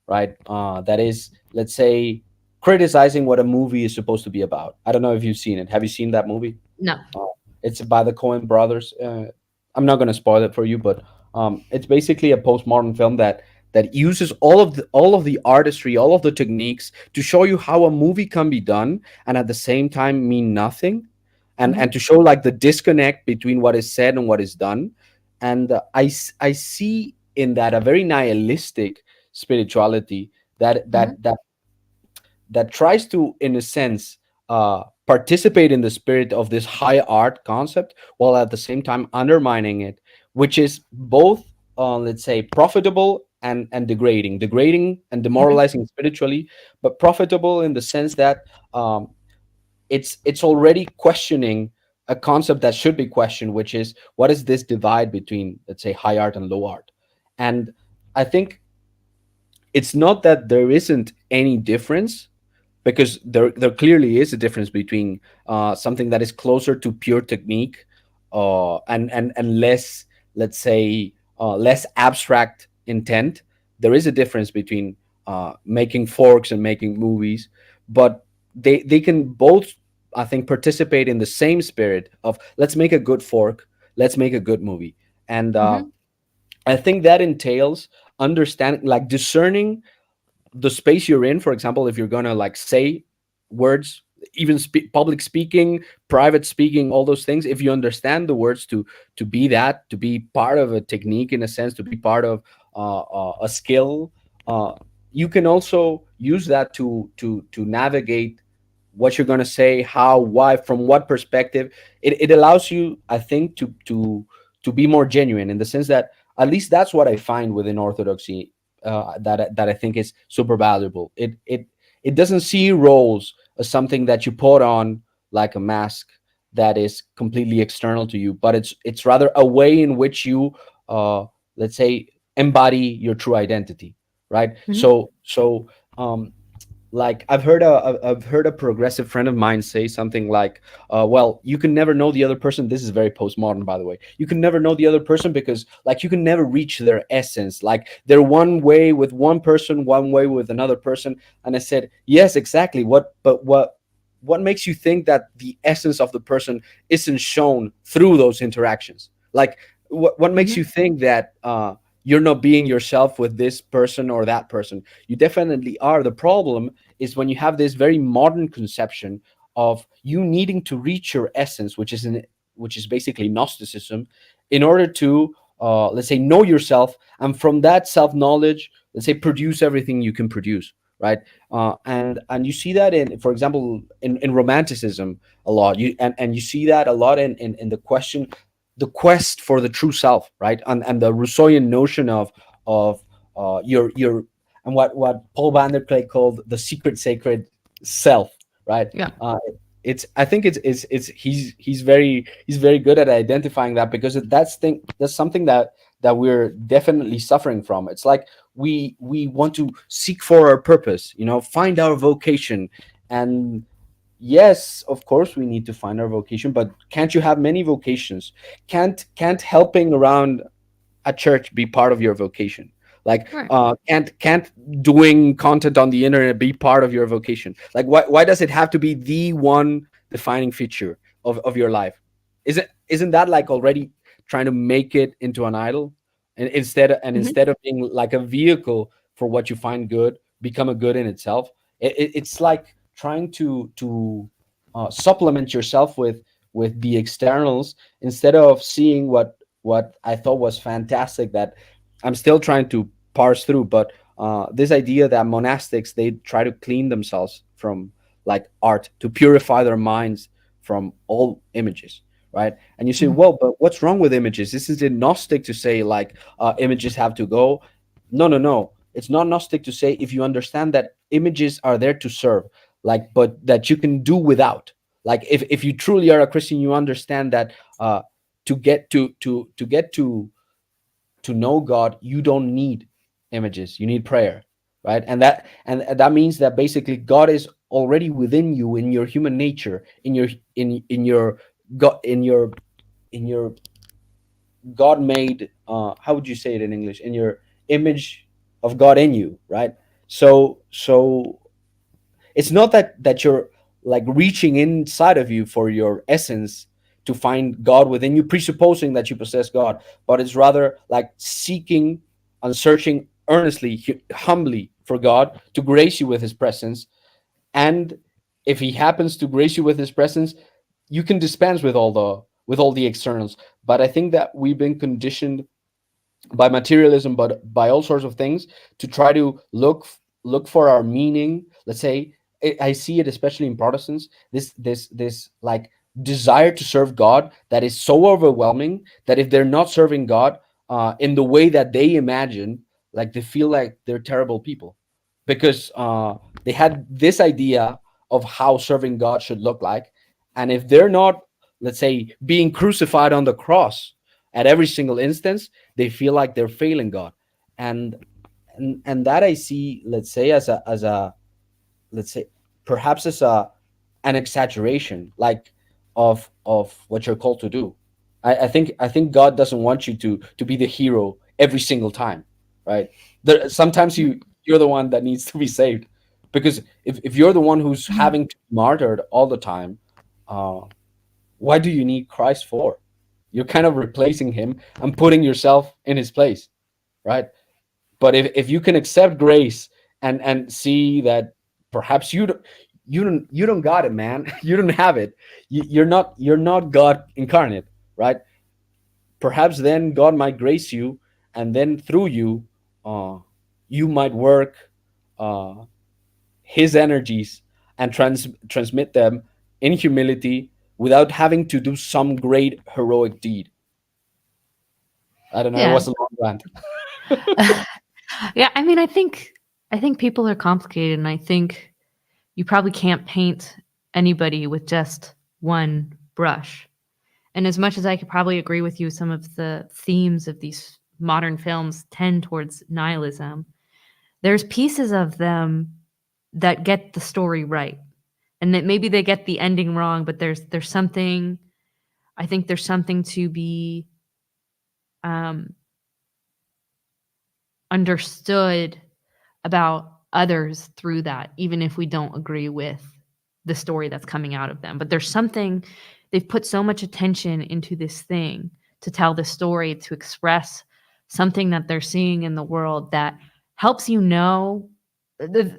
right, that is, let's say, criticizing what a movie is supposed to be about. I don't know if you've seen it. Have you seen that movie? No. uh, it's by the Coen brothers. I'm not going to spoil it for you, but it's basically a postmodern film that uses all of the artistry, all of the techniques to show you how a movie can be done, and at the same time mean nothing, and Hmm. to show like the disconnect between what is said and what is done. And I see in that a very nihilistic spirituality Hmm. that tries to, in a sense, participate in the spirit of this high art concept, while at the same time undermining it, which is both, let's say, profitable and degrading and Hmm. demoralizing spiritually, but profitable in the sense that um, it's already questioning a concept that should be questioned, which is what is this divide between, let's say, high art and low art. And I think it's not that there isn't any difference, because there clearly is a difference between something that is closer to pure technique, and less, let's say, less abstract intent. There is a difference between making forks and making movies, but they can both, I think, participate in the same spirit of let's make a good fork, let's make a good movie. And Hmm. I think that entails understanding, like discerning the space you're in. For example, if you're gonna like say words, even public speaking, private speaking, all those things, if you understand the words to be that, to be part of a technique, in a sense, to be part of a skill, uh, you can also use that to navigate what you're going to say, how, why, from what perspective. It allows you, I think, to be more genuine, in the sense that at least that's what I find within orthodoxy, that I think is super valuable. It doesn't see roles as something that you put on like a mask that is completely external to you, but it's rather a way in which you, uh, let's say, embody your true identity, right? Hmm. So like I've heard a progressive friend of mine say something like, well, you can never know the other person. This is very postmodern, by the way. You can never know the other person because, like, you can never reach their essence. Like, they're one way with one person, one way with another person. And I said, yes, exactly. What makes you think that the essence of the person isn't shown through those interactions? Like, what makes Hmm. you think that you're not being yourself with this person or that person? You definitely are. The problem is when you have this very modern conception of you needing to reach your essence, which is basically Gnosticism, in order to, let's say, know yourself, and from that self knowledge, let's say, produce everything you can produce, right? And you see that in, for example, in romanticism a lot. And you see that a lot in the question. the quest for the true self, right? And the Rousseauian notion of your and what Paul van der Kleij called the secret sacred self, right? Yeah. It's I think it's he's very good at identifying that, because that's something that we're definitely suffering from. It's like we want to seek for our purpose, find our vocation. And yes, of course we need to find our vocation, but can't you have many vocations? Can't helping around a church be part of your vocation? Like, Right. can't doing content on the internet be part of your vocation? Like, why does it have to be the one defining feature of your life? Isn't that like already trying to make it into an idol? And Mhm. instead of being like a vehicle for what you find good, become a good in itself. It's like trying to supplement yourself with the externals, instead of seeing what I thought was fantastic, that I'm still trying to parse through. But this idea that monastics, they try to clean themselves from like art, to purify their minds from all images, right? And you say, Mhm. well, but what's wrong with images? This is it Gnostic to say like images have to go? No, no, no. It's not Gnostic to say, if you understand that images are there to serve, like, but that you can do without. Like, if you truly are a Christian, you understand that to get to get to know God, you don't need images. You need prayer, right? And that means that basically God is already within you, in your human nature, in your God, in your God made. How would you say it in English? In your image of God in you, right? So it's not that you're like reaching inside of you for your essence to find God within you, presupposing that you possess God, but it's rather like seeking and searching earnestly, humbly for God to grace you with His presence. And if He happens to grace you with His presence, you can dispense with all the externals. But I think that we've been conditioned by materialism, but by all sorts of things, to try to look for our meaning. Let's say, I see it especially in Protestants, this like desire to serve God that is so overwhelming, that if they're not serving God in the way that they imagine, like they feel like they're terrible people, because they had this idea of how serving God should look like. And if they're not, let's say, being crucified on the cross at every single instance, they feel like they're failing God. And and, and that I see, let's say, as a let's say, perhaps as a an exaggeration, like, of what you're called to do. I think God doesn't want you to be the hero every single time, right? Sometimes you're the one that needs to be saved, because if you're the one who's Mhm. having to be martyred all the time, uh, what do you need Christ for? You're kind of replacing him and putting yourself in his place, right? But if you can accept grace and see that perhaps you don't got it, man. You don't have it. You're not God incarnate, right? Perhaps then God might grace you, and then through you, uh, you might work uh, His energies and transmit them in humility, without having to do some great heroic deed. I don't know. It Yeah. was a long rant. Yeah, I mean, I think people are complicated, and I think you probably can't paint anybody with just one brush. And as much as I could probably agree with you, some of the themes of these modern films tend towards nihilism. There's pieces of them that get the story right, and that maybe they get the ending wrong, but there's something. I think there's something to be um, understood about others through that, even if we don't agree with the story that's coming out of them. But there's something they've put so much attention into this thing to tell the story, to express something that they're seeing in the world that helps you know.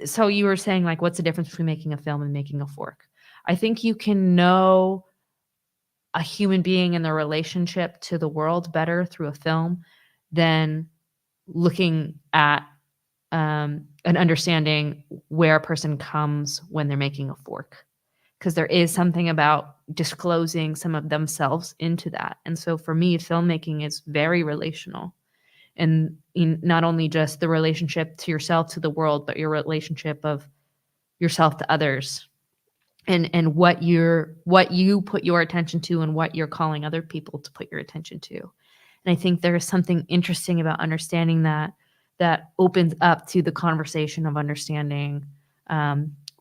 So you were saying, like, what's the difference between making a film and making a fork? I think you can know a human being and their relationship to the world better through a film than looking at and understanding where a person comes when they're making a fork. because there is something about disclosing some of themselves into that. And so for me, filmmaking is very relational, and in not only just the relationship to yourself, to the world, but your relationship of yourself to others, and what you put your attention to and what you're calling other people to put your attention to. And I think there is something interesting about understanding that, that opens up to the conversation of understanding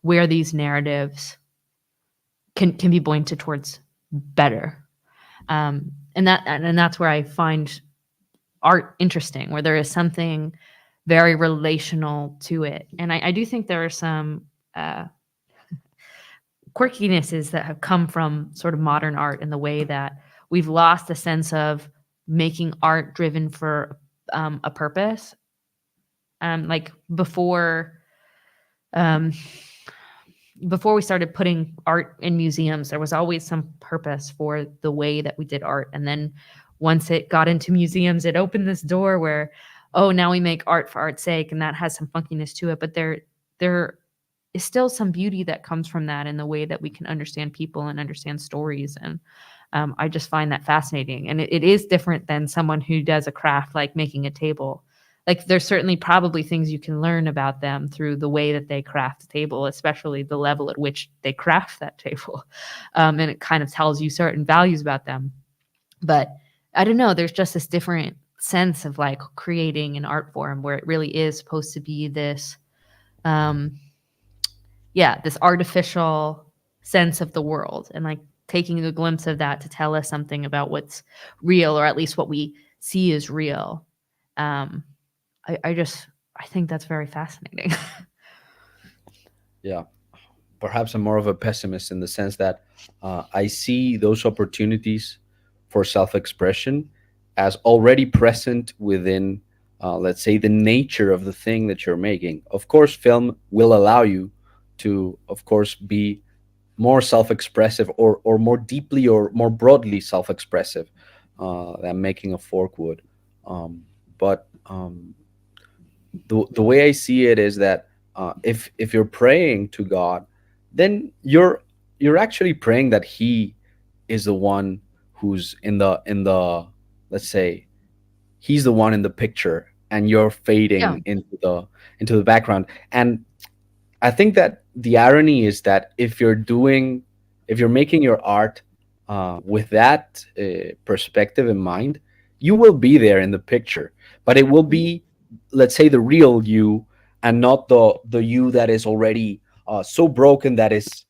where these narratives can be pointed towards better. And that's where I find art interesting, where there is something very relational to it. And I do think there are some quirkinesses that have come from sort of modern art in the way that we've lost a sense of making art driven for a purpose. Like um, before we started putting art in museums, there was always some purpose for the way that we did art. And then once it got into museums, it opened this door where, oh, now we make art for art's sake, and that has some funkiness to it. But there is still some beauty that comes from that in the way that we can understand people and understand stories. And I just find that fascinating. And it is different than someone who does a craft like making a table. Like there's certainly probably things you can learn about them through the way that they craft a table, especially the level at which they craft that table. And it kind of tells you certain values about them. But I don't know, there's just this different sense of like creating an art form where it really is supposed to be this, this artificial sense of the world, and like taking a glimpse of that to tell us something about what's real, or at least what we see as real. Um, I think that's very fascinating. Yeah, perhaps I'm more of a pessimist in the sense that I see those opportunities for self-expression as already present within, let's say, the nature of the thing that you're making. Of course, film will allow you to, of course, be more self-expressive, or more deeply or more broadly self-expressive than making a fork would. But the way I see it is that if you're praying to God, then you're actually praying that He is the one who's in the, let's say, He's the one in the picture, and you're Yeah. fading into the background. And I think that the irony is that if you're making your art with that perspective in mind, you will be there in the picture, but it will be, let's say, the real you, and not the you that is already so broken that is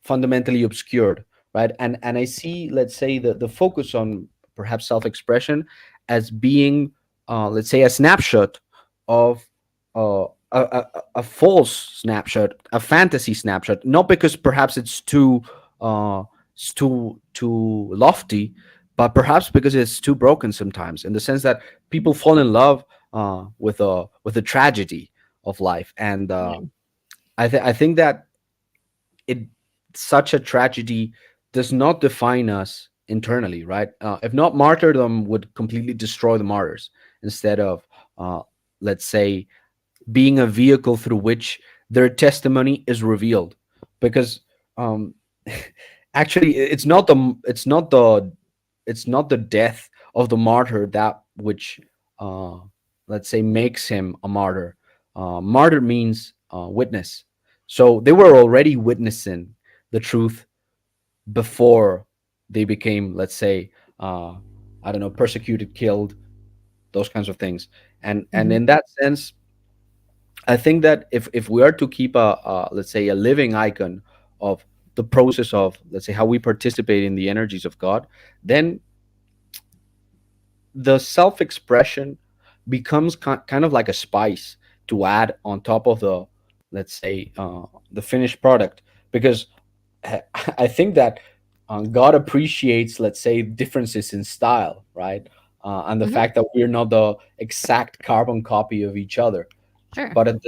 fundamentally obscured, right? And I see, let's say, the focus on perhaps self-expression as being, let's say, a snapshot of a false snapshot, a fantasy snapshot, not because perhaps it's too lofty, but perhaps because it's too broken sometimes, in the sense that people fall in love with a tragedy of life. And Yeah. I think that it such a tragedy does not define us internally, right? If not, martyrdom would completely destroy the martyrs, instead of, uh, let's say, being a vehicle through which their testimony is revealed. Because um, actually, it's not the death of the martyr that which, uh, let's say, makes him a martyr. Martyr means witness. So they were already witnessing the truth before they became, let's say, I don't know, persecuted, killed, those kinds of things. And Mhm. in that sense, I think that if we are to keep a, let's say, a living icon of the process of, let's say, how we participate in the energies of God, then the self-expression becomes kind of like a spice to add on top of the, let's say, the finished product. Because I think that God appreciates, let's say, differences in style, right? And the Mhm. fact that we're not the exact carbon copy of each other. Sure. But at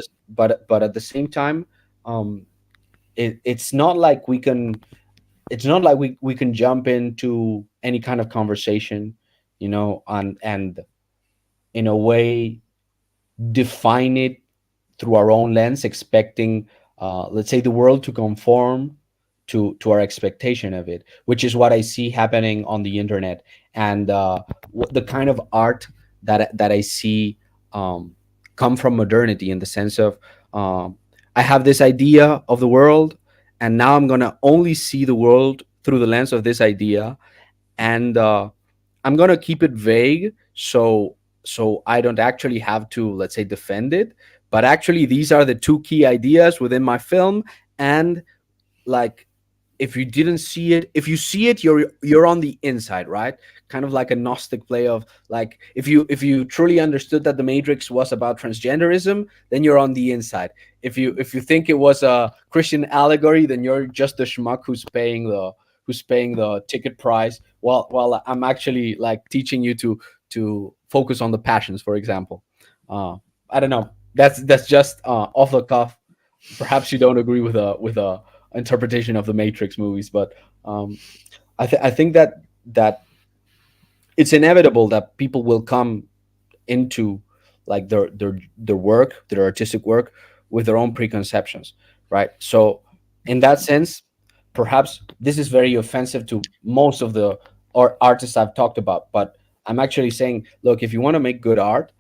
the same time, um, it's not like we can jump into any kind of conversation, and in a way define it through our own lens, expecting, let's say, the world to conform to our expectation of it, which is what I see happening on the internet, and the kind of art that I see um, come from modernity, in the sense of um, I have this idea of the world, and now I'm gonna only see the world through the lens of this idea, and I'm gonna keep it vague, so I don't actually have to, let's say, defend it. But actually, these are the two key ideas within my film, and like, if you didn't see it, if you see it, you're on the inside, right? Kind of like a gnostic play of, like, if you truly understood that the Matrix was about transgenderism, then you're on the inside. If you think it was a Christian allegory, then you're just the schmuck who's paying the ticket price, while I'm actually like teaching you to focus on the passions, for example. I don't know, that's just off the cuff. Perhaps you don't agree with a interpretation of the Matrix movies, but um, I think that it's inevitable that people will come into like their work, their artistic work, with their own preconceptions, right? So in that sense, perhaps this is very offensive to most of the artists I've talked about, but I'm actually saying, look, if you want to make good art,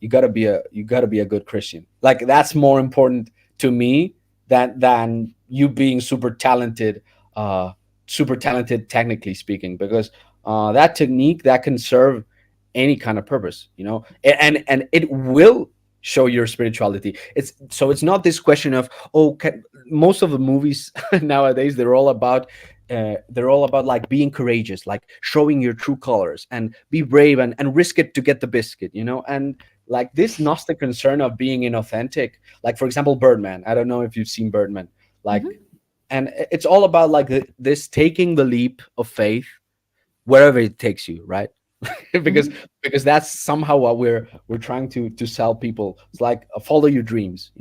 you gotta be a good Christian. Like, that's more important to me than you being uh super talented technically speaking, because that technique that can serve any kind of purpose, and it will show your spirituality. It's not this question of, most of the movies nowadays, they're all about like being courageous, like showing your true colors, and be brave, and risk it to get the biscuit, and like this gnostic concern of being inauthentic. Like, for example, Birdman. I don't know if you've seen Birdman. Like, Mhm. and it's all about like this taking the leap of faith wherever it takes you, right? because Mhm. because that's somehow what we're trying to sell people. It's like, follow your dreams,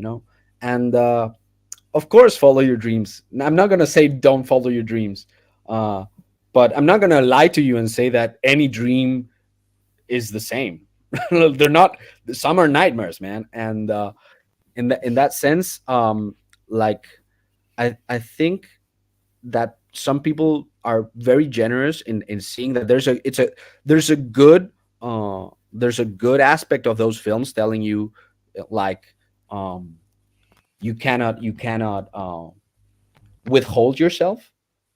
and of course, follow your dreams. I'm not gonna say don't follow your dreams, uh, but I'm not gonna lie to you and say that any dream is the same. They're not. Some are nightmares, man. And in that sense, like, I think that some people are very generous in seeing that there's a good aspect of those films telling you, like, um you cannot withhold yourself.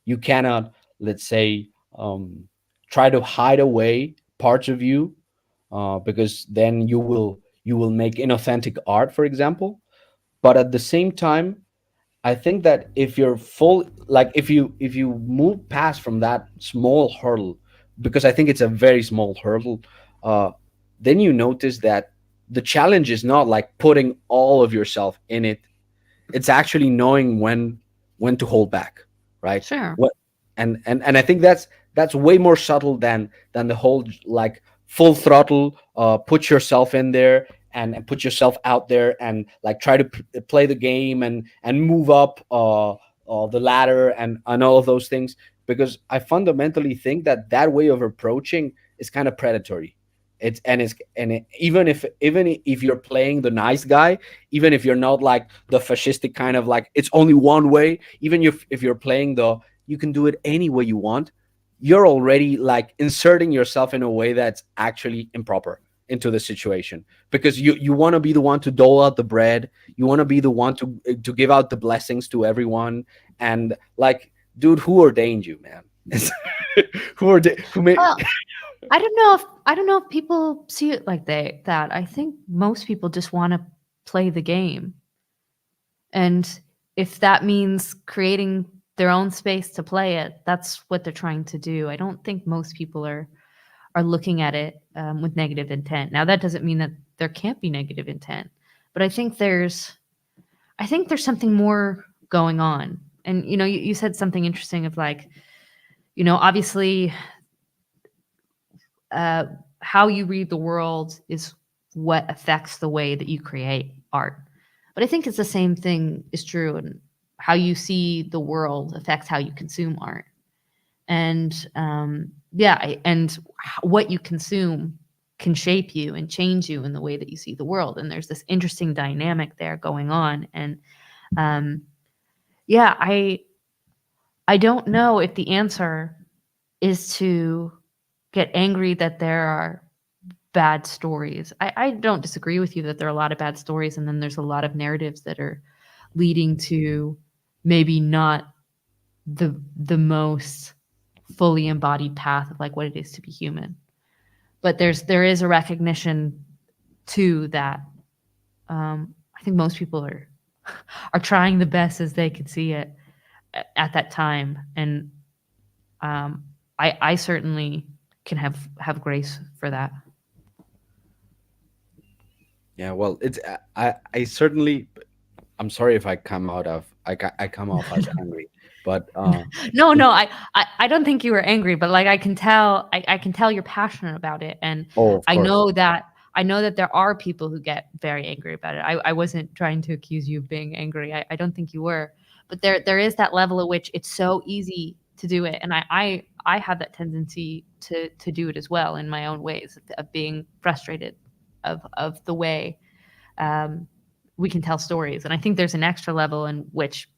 You cannot, let's say, try to hide away parts of you, because then you will make inauthentic art, for example. But at the same time, I think that if you're full, like, if you move past from that small hurdle, because I think it's a very small hurdle, uh, then you notice that the challenge is not like putting all of yourself in it. It's actually knowing when to hold back, right? Sure. What and I think that's way more subtle than the whole, like, full throttle, put yourself in there, and put yourself out there, and like try to play the game, and move up the ladder, and all of those things. Because I fundamentally think that way of approaching is kind of predatory. Even if you're playing the nice guy, even if you're not like the fascistic kind of, like, it's only one way, even if you're playing the you can do it any way you want, you're already like inserting yourself in a way that's actually improper into the situation, because you want to be the one to dole out the bread. You want to be the one to give out the blessings to everyone. And like, dude, who ordained you, man? Who made Well, I don't know if people see it like that. I think most people just want to play the game. And if that means creating their own space to play it, that's what they're trying to do. I don't think most people are looking at it with negative intent. Now, that doesn't mean that there can't be negative intent, but I think there's something more going on. And you said something interesting of like, obviously, uh, how you read the world is what affects the way that you create art. But I think it's the same thing is true, and how you see the world affects how you consume art. And yeah, what you consume can shape you and change you in the way that you see the world. And there's this interesting dynamic there going on. And um, yeah, I don't know if the answer is to get angry that there are bad stories. I don't disagree with you that there are a lot of bad stories, and then there's a lot of narratives that are leading to maybe not the most fully embodied path of like what it is to be human. But there is a recognition too that I think most people are trying the best as they could see it at that time, and I certainly can have grace for that. Yeah, well, it's I certainly, I'm sorry if I come out of I come off as angry, but No, it, no, I don't think you were angry, but like I can tell you're passionate about it, and oh, of I course. know that I know that there are people who get very angry about it. I wasn't trying to accuse you of being angry. I don't think you were, but there is that level at which it's so easy to do it, and I have that tendency to do it as well in my own ways of being frustrated of the way um, we can tell stories, and I think there's an extra level in which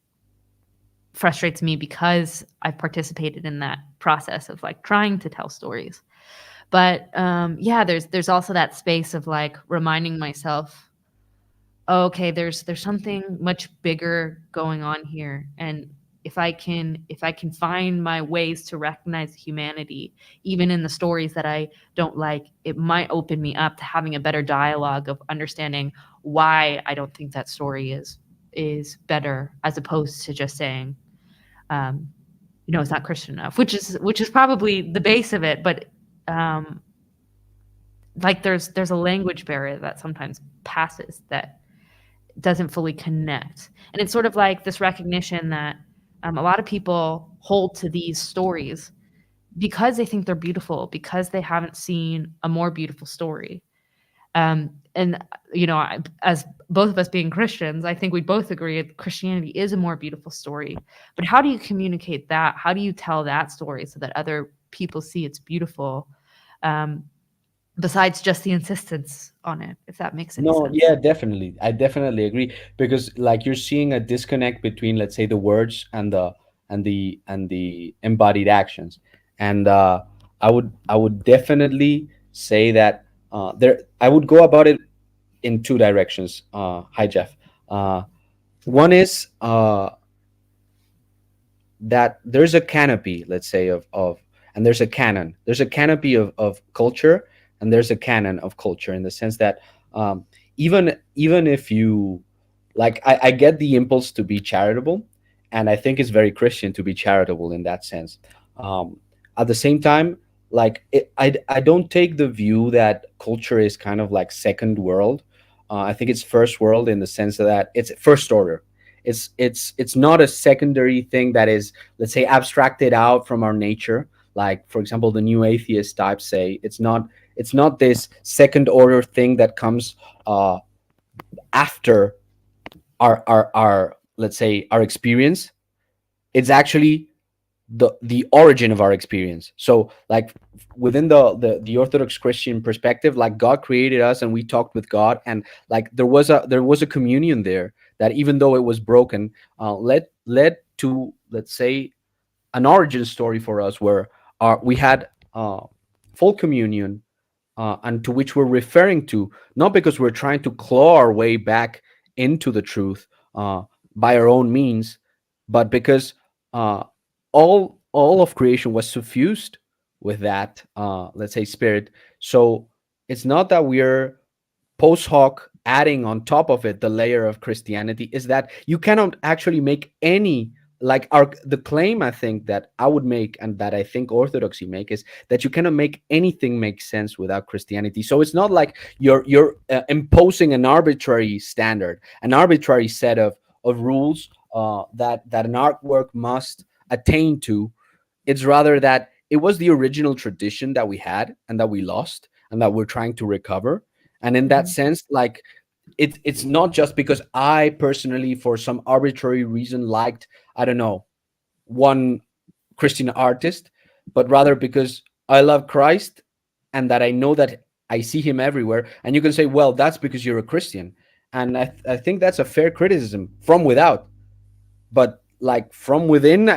frustrates me because I've participated in that process of like trying to tell stories. But yeah, there's also that space of like reminding myself, oh, okay, there's something much bigger going on here, and if I can find my ways to recognize humanity, even in the stories that I don't like, it might open me up to having a better dialogue of understanding why I don't think that story is better, as opposed to just saying, um, it's not Christian enough, which is probably the base of it. But um, like there's a language barrier that sometimes passes that doesn't fully connect, and it's sort of like this recognition that a lot of people hold to these stories because they think they're beautiful, because they haven't seen a more beautiful story. And as both of us being Christians, I think we both agree that Christianity is a more beautiful story. But how do you communicate that? How do you tell that story so that other people see it's beautiful? Um, besides just the insistence on it, if that makes any No, sense. yeah, definitely. I definitely agree because like you're seeing a disconnect between, let's say, the words and the embodied actions. And I would definitely say that there I would go about it in two directions. Hi Jeff. One is that there's a canopy, let's say, of and there's a canon. There's a canopy of culture, and there's a canon of culture, in the sense that um, even if you like, I get the impulse to be charitable, and I think it's very Christian to be charitable in that sense. um, at the same time, like I don't take the view that culture is kind of like second world. I think it's first world, in the sense that it's first order. It's not a secondary thing that is, let's say, abstracted out from our nature. Like, for example, the new atheist types say it's not this second order thing that comes uh, after our, let's say, our experience. It's actually the origin of our experience. So like, within the Orthodox Christian perspective, like, God created us and we talked with God, and like there was a communion there that, even though it was broken, led to, let's say, an origin story for us, where we had full communion, and to which we're referring to, not because we're trying to claw our way back into the truth by our own means, but because uh, all of creation was suffused with that, let's say, spirit. So it's not that we're post hoc adding on top of it the layer of Christianity. Is that you cannot actually make any, like, our the claim I think that I would make, and that I think Orthodoxy make, is that you cannot make anything make sense without Christianity. So it's not like you're imposing an arbitrary standard, an arbitrary set of rules that an artwork must attain to. It's rather that it was the original tradition that we had and that we lost and that we're trying to recover. And in that Mhm. sense, like, it's not just because I personally, for some arbitrary reason, liked, I don't know, one Christian artist, but rather because I love Christ, and that I know that I see him everywhere. And you can say, well, that's because you're a Christian. And I think that's a fair criticism from without. But like, from within,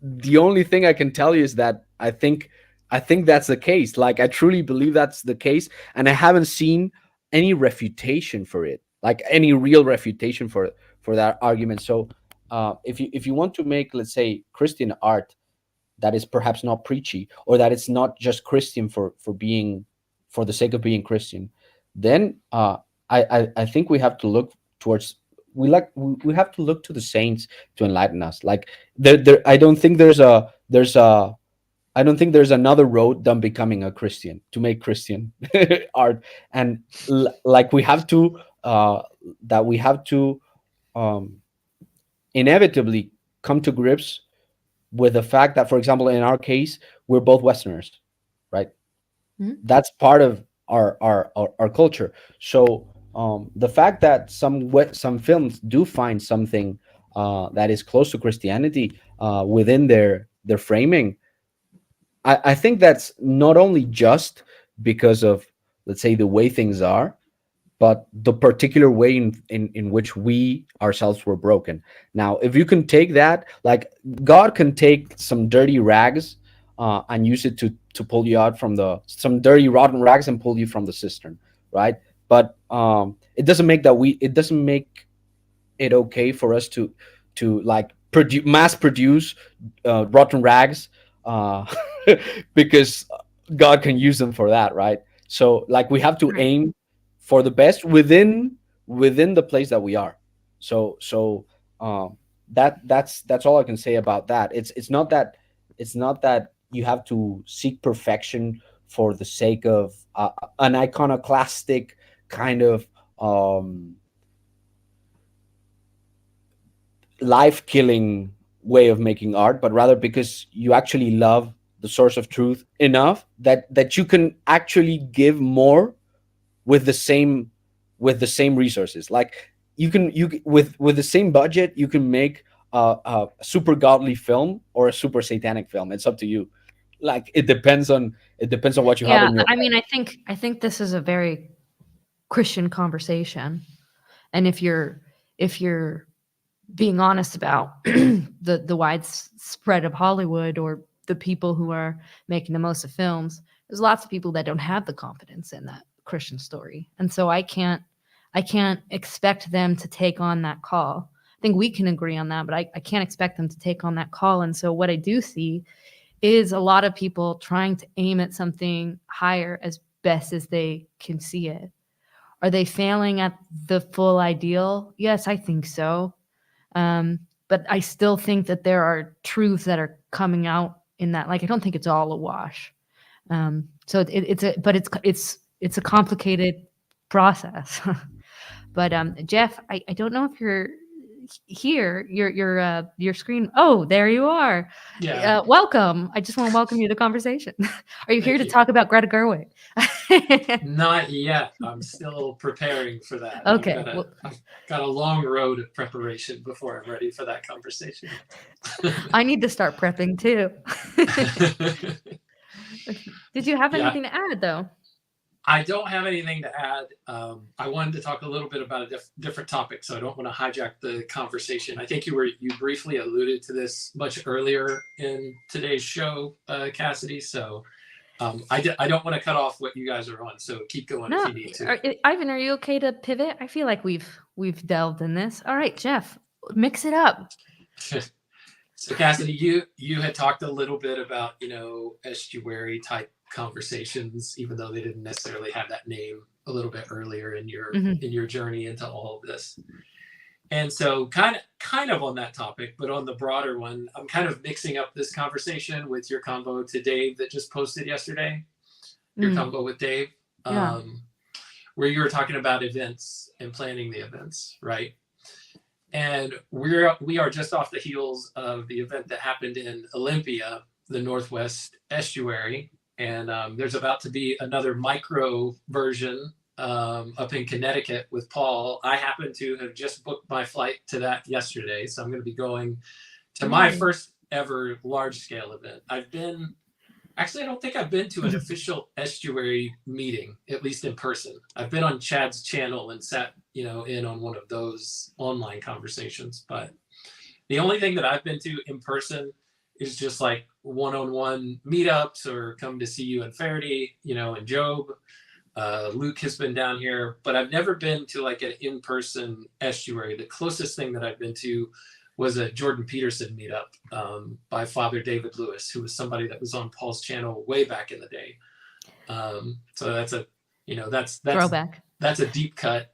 the only thing I can tell you is that I think that's the case. Like I truly believe that's the case, and I haven't seen any refutation for it, like any real refutation for that argument. So, if you want to make, let's say, Christian art that is perhaps not preachy, or that it's not just Christian for the sake of being Christian, then I think we have to look towards we have to look to the saints to enlighten us. Like I don't think there's another road than becoming a Christian to make Christian art. And like we have to um, inevitably come to grips with the fact that, for example, in our case, we're both Westerners, right? Mhm. That's part of our culture. So the fact that some films do find something that is close to Christianity within their framing, I think that's not only just because of, let's say, the way things are, but the particular way in which we ourselves were broken. Now, if you can take that, like God can take some dirty rags and use it to pull you out from some dirty rotten rags and pull you from the cistern, right? But it doesn't make it okay for us to like mass produce rotten rags uh, because God can use them for that, right? So like we have to Right. aim for the best within the place that we are. So that's all I can say about that. It's not that you have to seek perfection for the sake of an iconoclastic kind of um life killing way of making art, but rather because you actually love the source of truth enough that you can actually give more with the same resources. Like with the same budget, you can make a super godly film or a super satanic film. It's up to you. Like it depends on what you have Yeah, in your I mean, I think this is a very Christian conversation, and if you're being honest about the widespread of Hollywood or the people who are making the most of films, there's lots of people that don't have the confidence in that Christian story. And so I can't expect them to take on that call. I think we can agree on that, but I can't expect them to take on that call. And so what I do see is a lot of people trying to aim at something higher as best as they can see it. Are they failing at the full ideal? Yes, I think so. Um, but I still think that there are truths that are coming out in that. Like I don't think it's all a wash. So it's a complicated process. But Jeff, I don't know if you're here. Your screen. Oh, there you are. Yeah, Welcome. I just want to welcome you to the conversation. Are you here thank to you. talk about Greta Gerwig? Not yet. I'm still preparing for that. Okay. Well, I've got a long road of preparation before I'm ready for that conversation. I need to start prepping too. Did you have Yeah, anything to add though? I don't have anything to add. I wanted to talk a little bit about a different topic, so I don't want to hijack the conversation. I think you briefly alluded to this much earlier in today's show, Cassidy. So I don't want to cut off what you guys are on. So keep going if No, you need to. Ivan, are you okay to pivot? I feel like we've delved in this. All right, Jeff, mix it up. So Cassidy, you had talked a little bit about estuary type conversations, even though they didn't necessarily have that name a little bit earlier in your Mhm. in your journey into all of this. And so kind of on that topic, but on the broader one, I'm kind of mixing up this conversation with your convo to Dave that just posted yesterday. Your Mm, convo with Dave, yeah. where you were talking about events and planning the events, right? And we are just off the heels of the event that happened in Olympia, the Northwest Estuary, and there's about to be another micro version up in Connecticut with Paul. I happen to have just booked my flight to that yesterday, so I'm going to be going to my Nice. first ever large scale event. Actually, I don't think I've been to an official estuary meeting, at least in person. I've been on Chad's channel and sat, in on one of those online conversations. But the only thing that I've been to in person is just like one-on-one meetups or come to see you in Faraday, and Job. Luke has been down here, but I've never been to like an in-person estuary. The closest thing that I've been to was a Jordan Peterson meetup by Father David Lewis, who was somebody that was on Paul's channel way back in the day. So that's a, that's Throwback. that's a deep cut.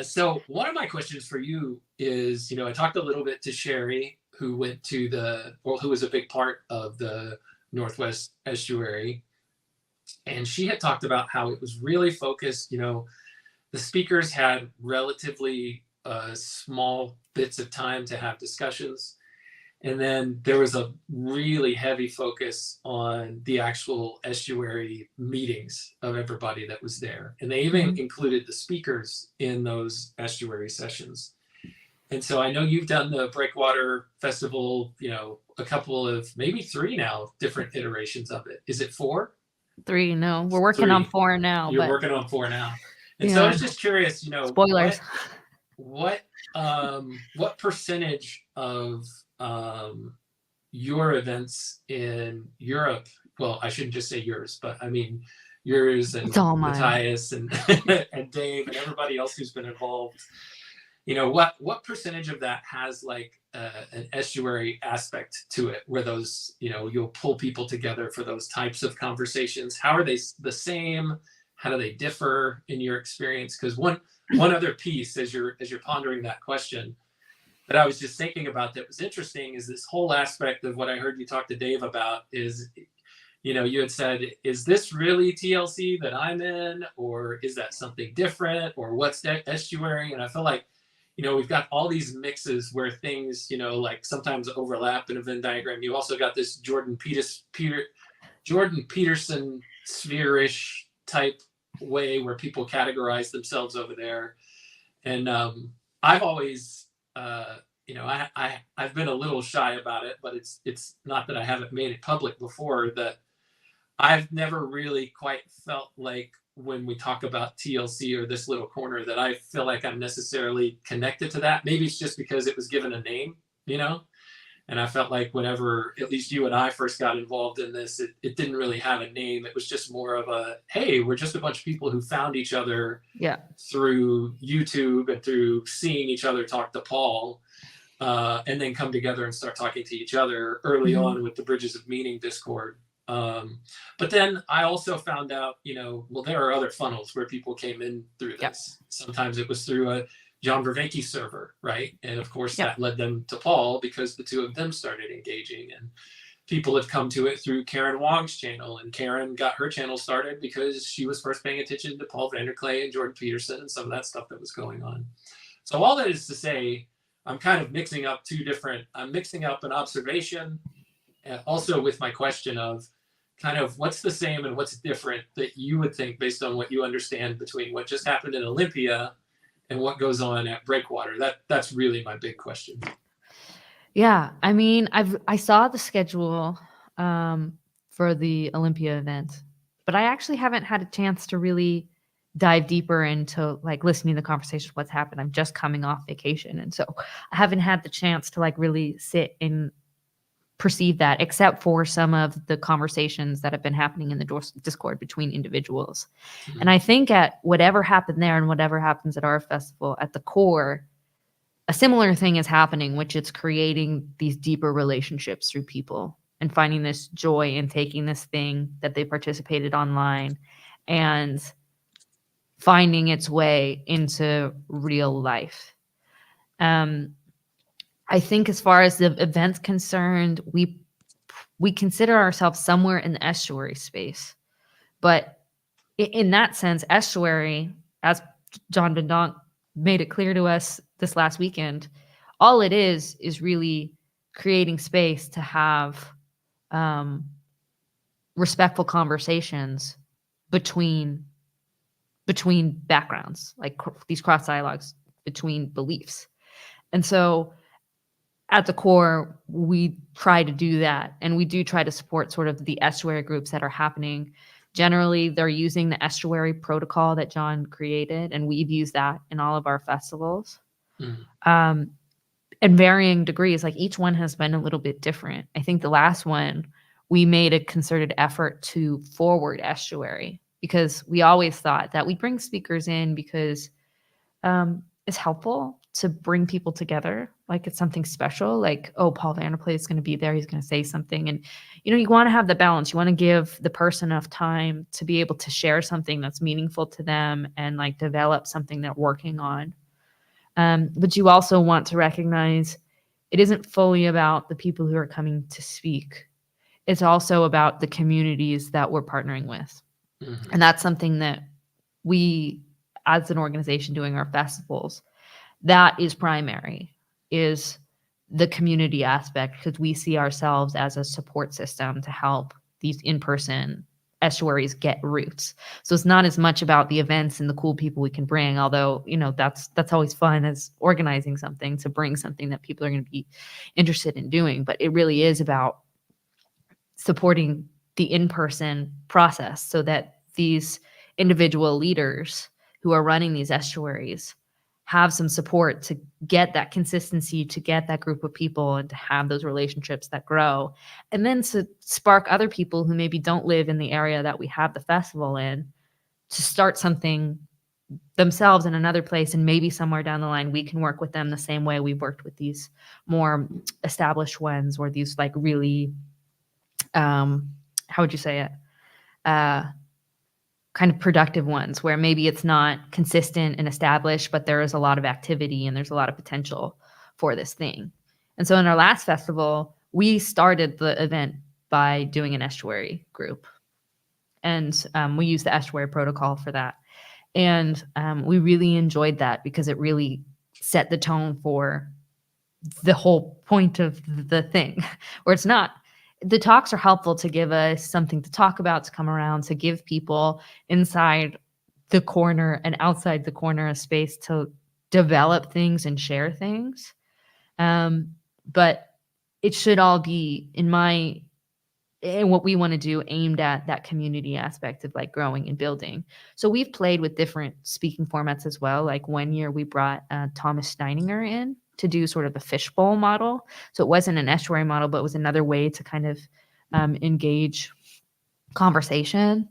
So one of my questions for you is, I talked a little bit to Sherry, who went to who was a big part of the Northwest Estuary. And she had talked about how it was really focused, the speakers had relatively small bits of time to have discussions. And then there was a really heavy focus on the actual estuary meetings of everybody that was there. And they even included the speakers in those estuary sessions. And so I know you've done the Breakwater Festival, a couple of, maybe 3 now, different iterations of it. Is it 4? 3, no. We're working on 4 now. You're working on 4 now. And Yeah. so I was just curious, spoilers. What percentage of your events in Europe, well, I shouldn't just say yours, but I mean yours and Matthias and and Dave and everybody else who's been involved, what percentage of that has like an estuary aspect to it, where those, you'll pull people together for those types of conversations? How are they the same? How do they differ in your experience? Because one other piece, as you're pondering that question, that I was just thinking about that was interesting, is this whole aspect of what I heard you talk to Dave about is, you had said, is this really TLC that I'm in, or is that something different, or what's that estuary? And I feel like, we've got all these mixes where things, like sometimes overlap in a Venn diagram. You also got this Jordan Peterson sphere-ish type way where people categorize themselves over there. And I've always, I've been a little shy about it, but it's not that I haven't made it public before, that I've never really quite felt like when we talk about TLC or this little corner that I feel like I'm necessarily connected to that. Maybe it's just because it was given a name, and I felt like whenever at least you and I first got involved in this, it didn't really have a name. It was just more of a, hey, we're just a bunch of people who found each other through YouTube and through seeing each other talk to Paul, and then come together and start talking to each other early on with the Bridges of Meaning Discord. But then I also found out, there are other funnels where people came in through this. Sometimes it was through a John Vervaeke server, right? And of course that led them to Paul, because the two of them started engaging, and people have come to it through Karen Wong's channel, and Karen got her channel started because she was first paying attention to Paul Vanderklay and Jordan Peterson and some of that stuff that was going on. So all that is to say, I'm kind of mixing up I'm mixing up an observation, and also with my question of kind of what's the same and what's different that you would think, based on what you understand, between what just happened in Olympia and what goes on at Breakwater. That's really my big question. Yeah, I mean, I saw the schedule for the Olympia event, but I actually haven't had a chance to really dive deeper into like listening to the conversation, what's happened. I'm just coming off vacation, and so I haven't had the chance to like really sit and perceive that, except for some of the conversations that have been happening in the Discord between individuals. And I think at whatever happened there and whatever happens at our festival, at the core, a similar thing is happening, which it's creating these deeper relationships through people and finding this joy in taking this thing that they participated online and finding its way into real life. I think as far as the event's concerned, we consider ourselves somewhere in the estuary space. But in that sense, estuary, as John Bendonk made it clear to us this last weekend, all it is really creating space to have respectful conversations between backgrounds, like these cross dialogues between beliefs. And so at the core, we try to do that, and we do try to support sort of the estuary groups that are happening. Generally, they're using the estuary protocol that John created, and we've used that in all of our festivals. in varying degrees. Like each one has been a little bit different. I think the last one, we made a concerted effort to forward estuary because we always thought that we'd bring speakers in because it's helpful to bring people together. Like it's something special. Like, oh, Paul Vanderplay is going to be there. He's going to say something. And, you know, you want to have the balance. You want to give the person enough time to be able to share something that's meaningful to them and like develop something they're working on. But you also want to recognize it isn't fully about the people who are coming to speak. It's also about the communities that we're partnering with. Mhm. And that's something that we, as an organization doing our festivals, that is primary, is the community aspect, because we see ourselves as a support system to help these in-person estuaries get roots. So it's not as much about the events and the cool people we can bring, although, you know, that's always fun as organizing something, to bring something that people are going to be interested in doing. But it really is about supporting the in-person process so that these individual leaders who are running these estuaries have some support to get that consistency, to get that group of people and to have those relationships that grow. And then to spark other people who maybe don't live in the area that we have the festival in to start something themselves in another place. And maybe somewhere down the line, we can work with them the same way we've worked with these more established ones, or these like really, how would you say it? Kind of productive ones where maybe it's not consistent and established, but there is a lot of activity and there's a lot of potential for this thing. And so in our last festival, we started the event by doing an estuary group. And we used the estuary protocol for that. And we really enjoyed that because it really set the tone for the whole point of the thing, where it's not, the talks are helpful to give us something to talk about, to come around, to give people inside the corner and outside the corner a space to develop things and share things. But it should all be, in what we want to do, aimed at that community aspect of like growing and building. So we've played with different speaking formats as well. Like one year we brought Thomas Steininger in to do sort of a fishbowl model. So it wasn't an estuary model, but it was another way to kind of engage conversation.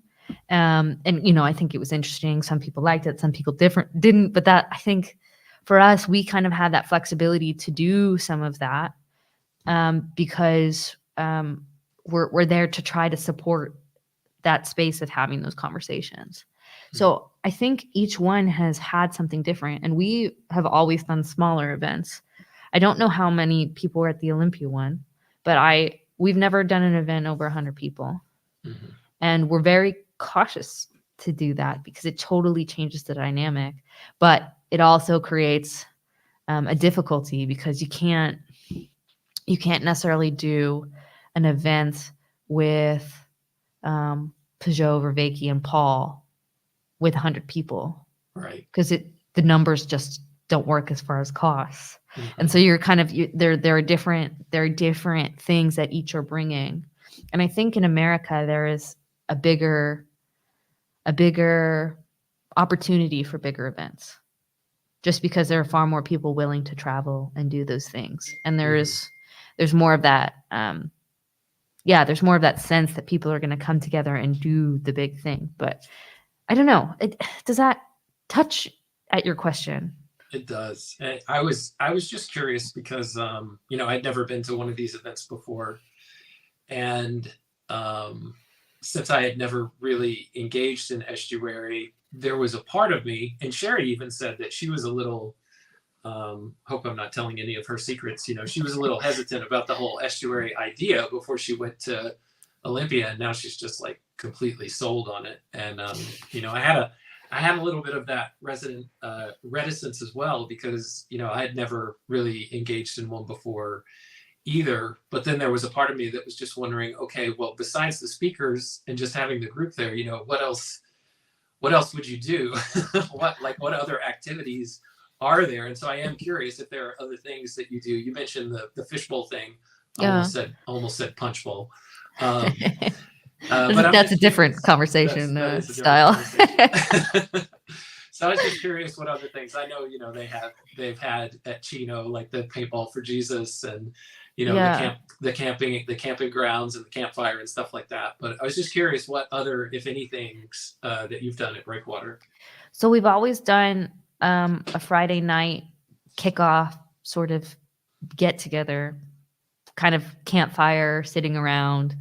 And, you know, I think it was interesting. Some people liked it, some people didn't. But that, I think for us, we kind of had that flexibility to do some of that because we're there to try to support that space of having those conversations. So I think each one has had something different, and we have always done smaller events. I don't know how many people were at the Olympia one, but we've never done an event over 100 people. Mhm. And we're very cautious to do that because it totally changes the dynamic, but it also creates a difficulty because you can't necessarily do an event with Peugeot, Vervaeke, and Paul with 100 people, Right. because the numbers just don't work as far as costs. Mhm. And so you're kind of there are different things that each are bringing. And I think in America there is a bigger opportunity for bigger events, just because there are far more people willing to travel and do those things. And there's more of that there's more of that sense that people are going to come together and do the big thing. But I don't know. Does that touch at your question? It does. And I was just curious because you know, I'd never been to one of these events before, and since I had never really engaged in estuary, there was a part of me, and Sherry even said that she was a little. Hope I'm not telling any of her secrets. You know, she was a little hesitant about the whole estuary idea before she went to Olympia, and now she's just like completely sold on it. And you know, I had a little bit of that reticence as well because, you know, I had never really engaged in one before either. But then there was a part of me that was just wondering, okay, well, besides the speakers and just having the group there, you know, what else would you do? what other activities are there? And so I am curious if there are other things that you do. You mentioned the fishbowl thing. Yeah. Almost said punch bowl. That's a different conversation that is a style. different conversation. So I was just curious what other things. I know, they've had at Chino like the paintball for Jesus, and Yeah. the camping grounds and the campfire and stuff like that. But I was just curious what other, if anything, that you've done at Breakwater. So we've always done a Friday night kickoff sort of get together, kind of campfire, sitting around,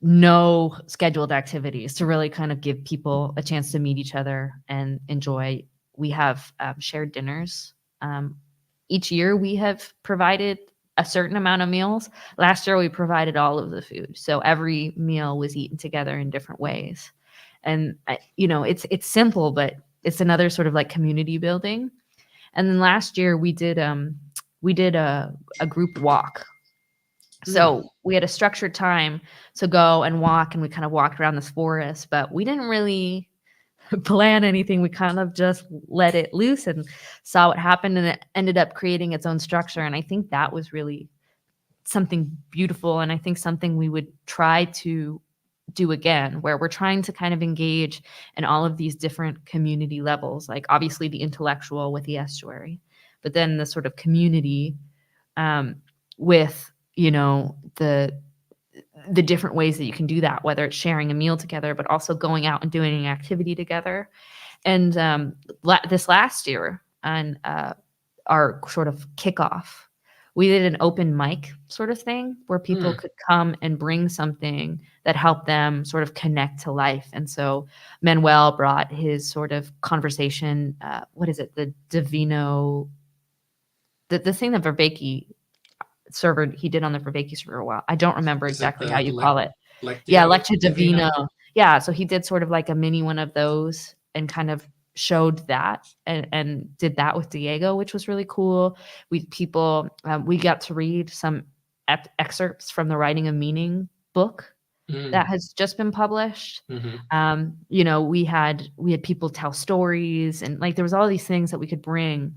no scheduled activities to really kind of give people a chance to meet each other and enjoy. We have shared dinners. Each year we have provided a certain amount of meals. Last year we provided all of the food. So every meal was eaten together in different ways. And it's simple, but it's another sort of like community building. And then last year we did a group walk. So we had a structured time to go and walk, and we kind of walked around this forest, but we didn't really plan anything. We kind of just let it loose and saw what happened, and it ended up creating its own structure. And I think that was really something beautiful, and I think something we would try to do again, where we're trying to kind of engage in all of these different community levels, like obviously the intellectual with the estuary, but then the sort of community with the different ways that you can do that, whether it's sharing a meal together, but also going out and doing an activity together. And this last year, on our sort of kickoff, we did an open mic sort of thing where people could come and bring something that helped them sort of connect to life. And so Manuel brought his sort of conversation, what is it? The Divino, the thing that Verbeke server he did on the Verbeke server a while. I don't remember exactly how you call it. Yeah, Lectio Divina. Yeah, so he did sort of like a mini one of those and kind of showed that and did that with Diego, which was really cool. We got to read some excerpts from the Writing of Meaning book that has just been published. We had people tell stories, and like there was all these things that we could bring,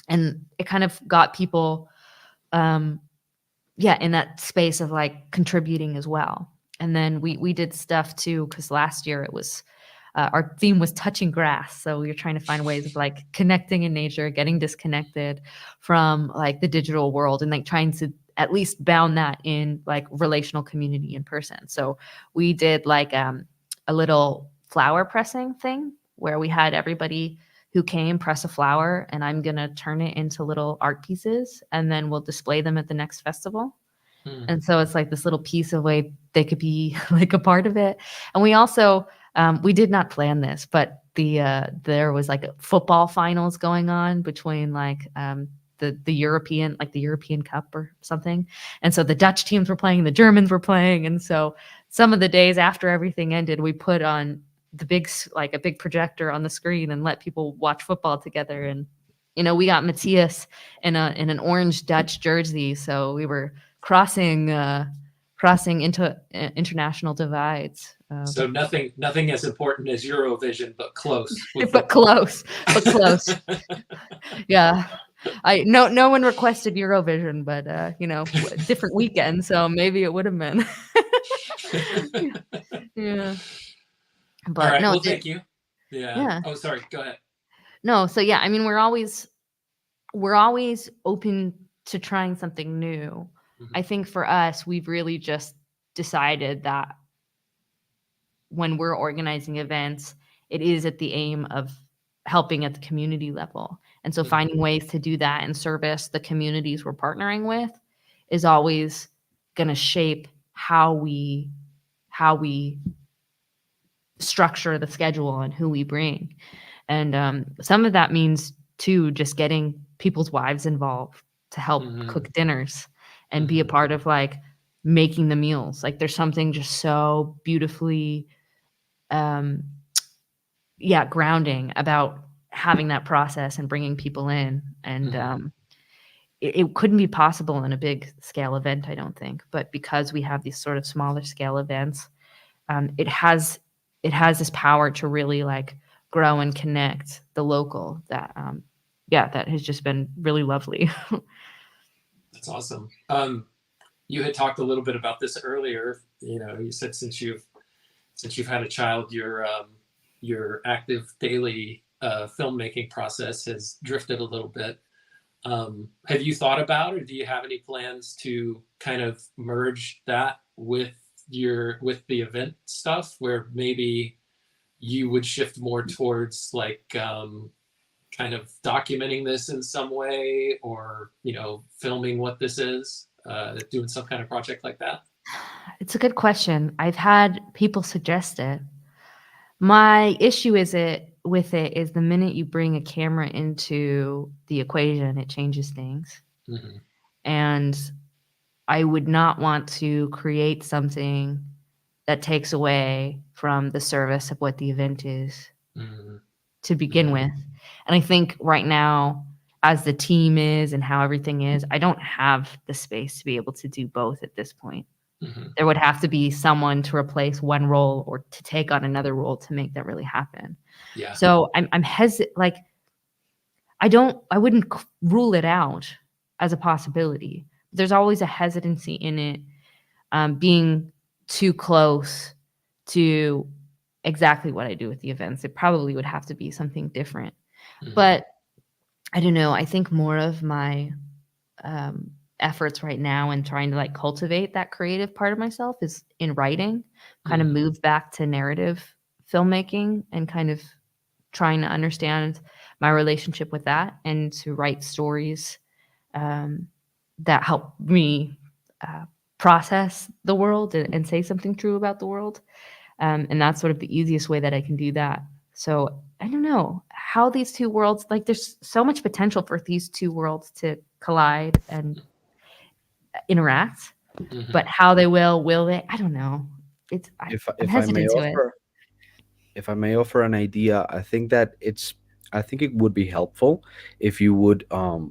and it kind of got people in that space of like contributing as well. And then we did stuff too, because last year it was our theme was touching grass. So we were trying to find ways of like connecting in nature, getting disconnected from like the digital world, and like trying to at least bound that in like relational community in person. So we did like a little flower pressing thing where we had everybody who came press a flower, and I'm going to turn it into little art pieces, and then we'll display them at the next festival. And so it's like this little piece of way they could be like a part of it. And we also, we did not plan this, but there was like football finals going on between like the European, like the European Cup or something. And so the Dutch teams were playing, the Germans were playing. And so some of the days after everything ended, we put on a big projector on the screen and let people watch football together. And, we got Matthias in an orange Dutch jersey. So we were crossing into international divides. So nothing as important as Eurovision, but close. but close. Yeah. No one requested Eurovision, but different weekend, so maybe it would have been. Yeah. But all right, no, well, thank you. Yeah. Oh, sorry. Go ahead. No, so yeah, I mean, we're always open to trying something new. I think for us, we've really just decided that when we're organizing events, it is at the aim of helping at the community level. And so finding ways to do that and service the communities we're partnering with is always going to shape how we structure the schedule and who we bring. And some of that means too, just getting people's wives involved to help cook dinners and be a part of like making the meals. Like there's something just so beautifully, grounding about having that process and bringing people in. And it couldn't be possible in a big scale event, I don't think. But because we have these sort of smaller scale events, it has this power to really like grow and connect the local that has just been really lovely. That's awesome. You had talked a little bit about this earlier. You said since you've had a child, you're active daily filmmaking process has drifted a little bit. Have you thought about, or do you have any plans to kind of merge that with the event stuff, where maybe you would shift more towards like kind of documenting this in some way, or filming what this is, doing some kind of project like that? It's a good question. I've had people suggest it. My issue with it is the minute you bring a camera into the equation, it changes things. Mm-hmm. And I would not want to create something that takes away from the service of what the event is to begin with. And I think right now, as the team is and how everything is, I don't have the space to be able to do both at this point. There would have to be someone to replace one role or to take on another role to make that really happen. Yeah. So I'm hesitant. Like, I wouldn't rule it out as a possibility. There's always a hesitancy in it, being too close to exactly what I do with the events. It probably would have to be something different. But I don't know. I think more of my efforts right now and trying to like cultivate that creative part of myself is in writing, kind of move back to narrative filmmaking and kind of trying to understand my relationship with that and to write stories that help me process the world and say something true about the world. And that's sort of the easiest way that I can do that. So I don't know how these two worlds, like there's so much potential for these two worlds to collide and interact, but how they will they? I don't know. I'm hesitant to it. If I may offer an idea, I think it would be helpful if you would,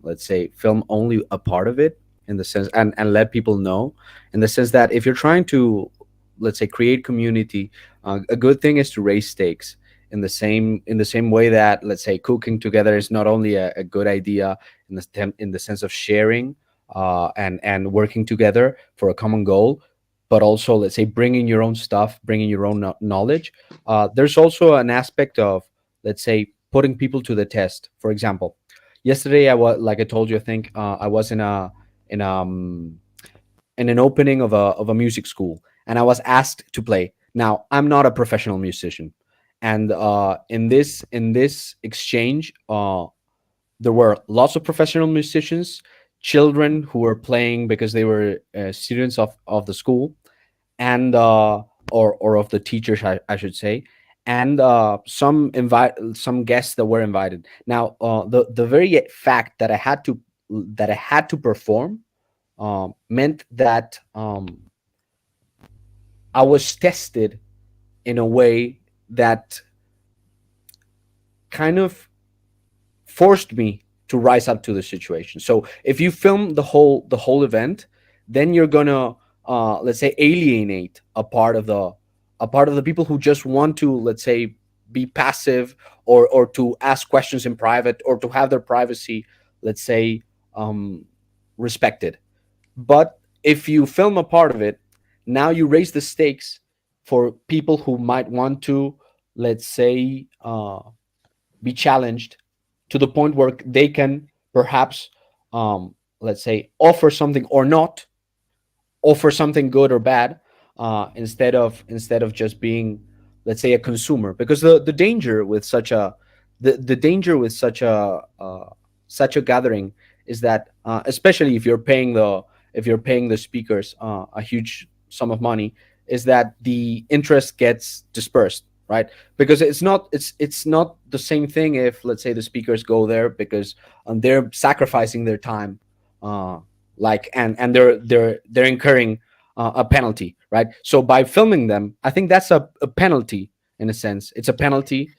let's say, film only a part of it, in the sense, and let people know, in the sense that if you're trying to, let's say, create community, a good thing is to raise stakes in the same way that, let's say, cooking together is not only a good idea in the sense of sharing and working together for a common goal, but also, let's say, bringing your own stuff, bringing your own knowledge. There's also an aspect of, let's say, putting people to the test. For example, yesterday I was, like I told you, I think I was in an opening of a music school, and I was asked to play. Now, I'm not a professional musician, and in this exchange, there were lots of professional musicians, children who were playing because they were students of the school, and or of the teachers, I should say, and some guests that were invited. Now, the very fact that I had to perform meant that I was tested in a way that kind of forced me to rise up to the situation. So if you film the whole event, then you're gonna let's say, alienate a part of the people who just want to, let's say, be passive, or to ask questions in private, or to have their privacy, let's say, respected. But if you film a part of it, now you raise the stakes for people who might want to, let's say, be challenged to the point where they can perhaps, let's say, offer something or not offer something good or bad, instead of just being, let's say, a consumer. Because the danger with such a such a gathering is that, especially if you're paying the speakers a huge sum of money, is that the interest gets dispersed, right? Because it's not the same thing if, let's say, the speakers go there because they're sacrificing their time, like, and they're incurring a penalty, right? So by filming them, I think that's a penalty. In a sense, it's a penalty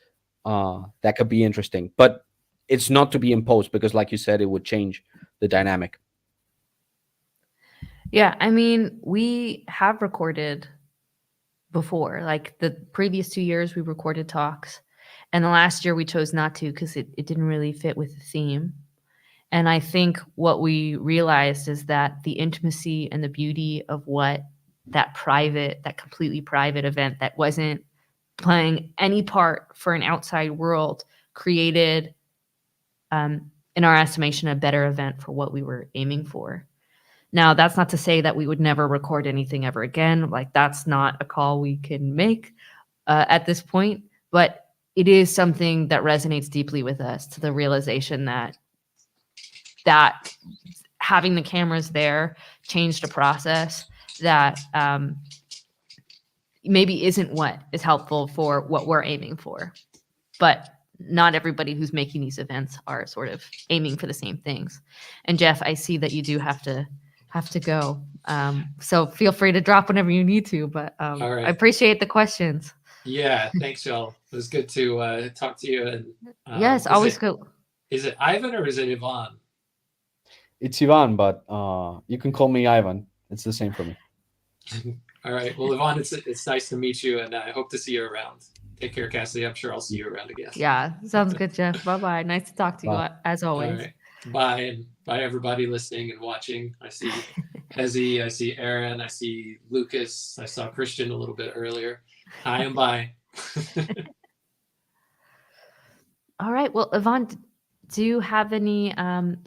that could be interesting, but it's not to be imposed, because, like you said, it would change the dynamic. Yeah, I mean, we have recorded before. Like the previous 2 years, we recorded talks, and the last year we chose not to because it didn't really fit with the theme. And I think what we realized is that the intimacy and the beauty of what that completely private event that wasn't playing any part for an outside world created, in our estimation, a better event for what we were aiming for. Now, that's not to say that we would never record anything ever again. Like, that's not a call we can make at this point, but it is something that resonates deeply with us, to the realization that having the cameras there changed a process that maybe isn't what is helpful for what we're aiming for. But not everybody who's making these events are sort of aiming for the same things. And Jeff, I see that you do have to go. So feel free to drop whenever you need to, but All right. I appreciate the questions. Yeah, thanks, Jill. It was good to talk to you. And Yes, always go. Is it Ivan or is it Ivan? It's Ivan, but you can call me Ivan. It's the same for me. All right. Well, Ivan, it's nice to meet you, and I hope to see you around. Take care, Cassidy. I'm sure I'll see you around again. Yeah, sounds good, Jeff. Bye-bye. Nice to talk to you, Bye. as always. All right. Bye. And bye, everybody listening and watching. I see Ezzy. I see Aaron. I see Lucas. I saw Christian a little bit earlier. Hi and bye. All right. Well, Ivan, do you have any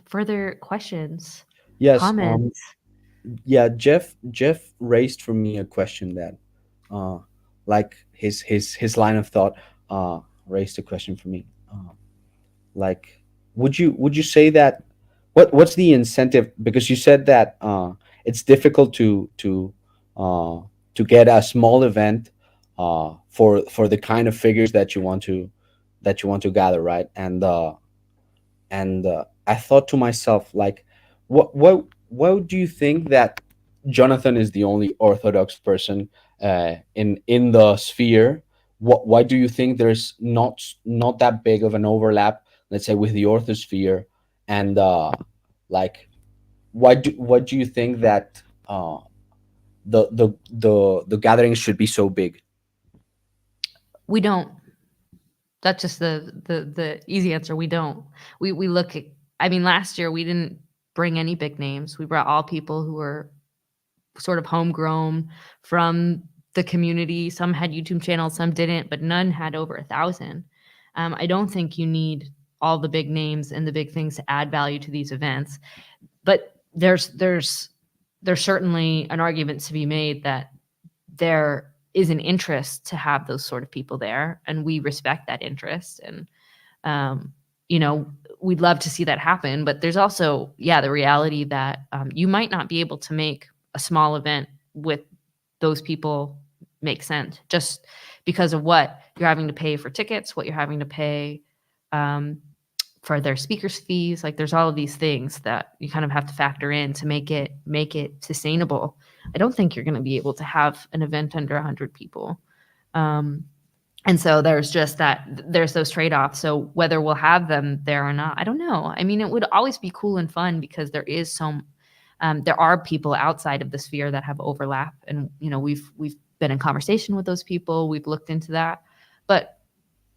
further questions? Yes. Comments? Yeah, Jeff raised for me a question that like his line of thought raised a question for me. Like, would you say that what's the incentive? Because you said that it's difficult to get a small event for the kind of figures that you want to gather, right? And I thought to myself, like, what do you think that Jonathan is the only Orthodox person in the sphere? Why do you think there's not that big of an overlap, let's say, with the Orthosphere? And like, why do you think that the gatherings should be so big? We don't. That's just the easy answer. We don't. We look at, I mean, last year we didn't bring any big names. We brought all people who were sort of homegrown from the community. Some had YouTube channels, some didn't, but none had over 1,000. I don't think you need all the big names and the big things to add value to these events. But there's certainly an argument to be made that there is an interest to have those sort of people there, and we respect that interest. And we'd love to see that happen. But there's also, the reality that you might not be able to make a small event with those people make sense, just because of what you're having to pay for tickets, what you're having to pay for their speakers' fees. Like, there's all of these things that you kind of have to factor in to make it sustainable. I don't think you're going to be able to have an event under 100 people. And so there's those trade-offs. So whether we'll have them there or not, I don't know. I mean, it would always be cool and fun because there are people outside of the sphere that have overlap. And, we've been in conversation with those people. We've looked into that. But,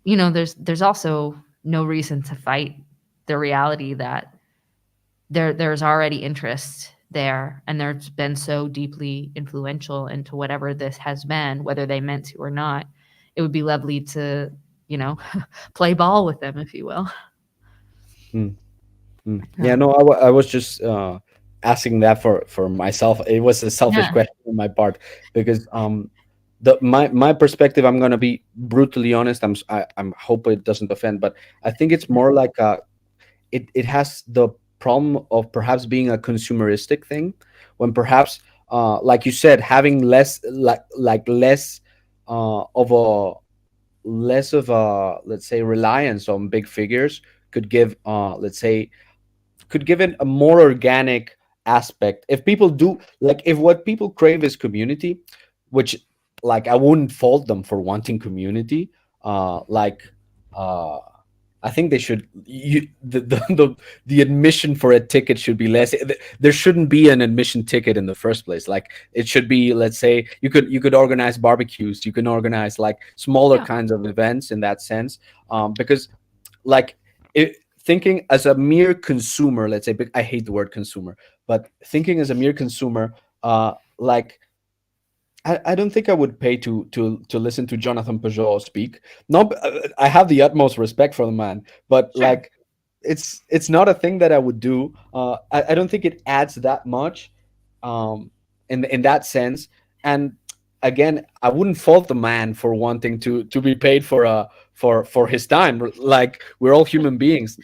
there's also no reason to fight the reality that there's already interest there, and there's been so deeply influential into whatever this has been, whether they meant to or not. It would be lovely to, play ball with them, if you will. Yeah, no, I was just asking that for myself. It was a selfish question on my part, because my perspective, I'm gonna be brutally honest. I'm hope it doesn't offend, but I think it's more like it has the problem of perhaps being a consumeristic thing, when perhaps like you said, having less of a, let's say, reliance on big figures could give it a more organic aspect. If people do, like, if what people crave is community, which, like, I wouldn't fault them for wanting community, I think they should. The admission for a ticket should be less. There shouldn't be an admission ticket in the first place. Like, it should be, let's say, you could organize barbecues. You can organize, like, smaller kinds of events in that sense. Because, like, thinking as a mere consumer, let's say, I hate the word consumer, but thinking as a mere consumer, like, I don't think I would pay to listen to Jonathan Peugeot speak. No, I have the utmost respect for the man, but Sure. like, it's not a thing that I would do. I don't think it adds that much, in that sense. And again, I wouldn't fault the man for wanting to be paid for his time. Like, we're all human beings.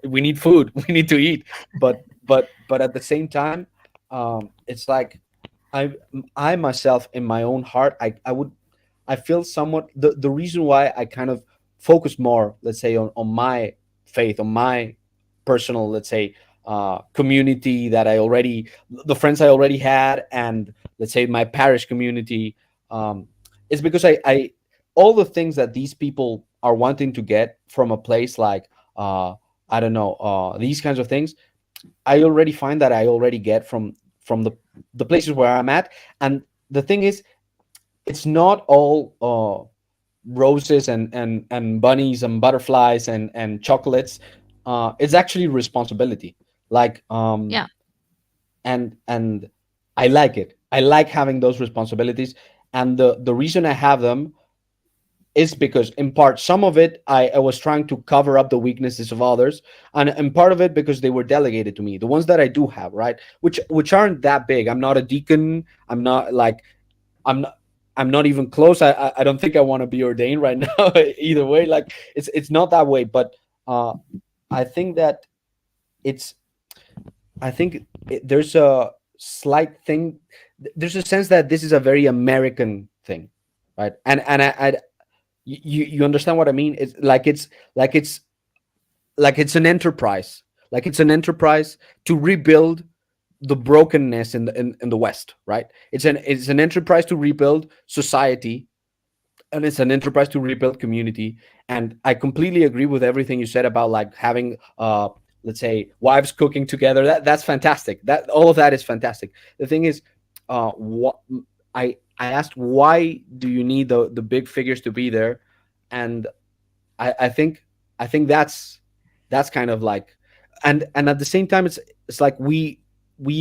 We need food. We need to eat. But at the same time, it's like, I I myself, in my own heart, I feel somewhat, the reason why I kind of focus more, let's say, on my faith, on my personal, let's say, community that I already, the friends I already had, and let's say my parish community, um, is because I all the things that these people are wanting to get from a place like, I don't know, these kinds of things, I already find that I already get from the places where I'm at. And the thing is, it's not all roses and bunnies and butterflies and chocolates. It's actually responsibility. Like, Yeah. and I like it. I like having those responsibilities, and the reason I have them is because, in part, some of it, I was trying to cover up the weaknesses of others, and part of it because they were delegated to me, the ones that I do have, right, which aren't that big. I'm not a deacon. I'm not like, I'm not I'm not even close. I don't think I want to be ordained right now. Either way, like, it's not that way. But I think that it's I think there's a slight thing. There's a sense that this is a very American thing, right? And you understand what I mean? It's an enterprise. Like, it's an enterprise to rebuild the brokenness in the West, right? It's an enterprise to rebuild society, and it's an enterprise to rebuild community. And I completely agree with everything you said about, like, having, let's say, wives cooking together. That's fantastic. That All of that is fantastic. The thing is, what I asked, why do you need the big figures to be there? And I think that's kind of like, and at the same time, it's like, we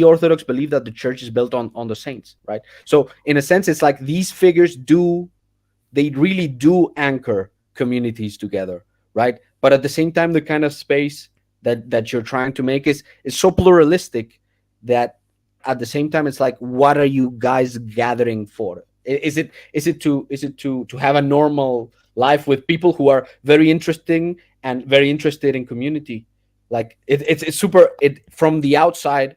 Orthodox believe that the church is built on the saints, right? So, in a sense, it's like, these figures do they really do anchor communities together, right? But at the same time, the kind of space that you're trying to make is so pluralistic that, at the same time, it's like, what are you guys gathering for? Is it to have a normal life with people who are very interesting and very interested in community? Like, it's super, it from the outside,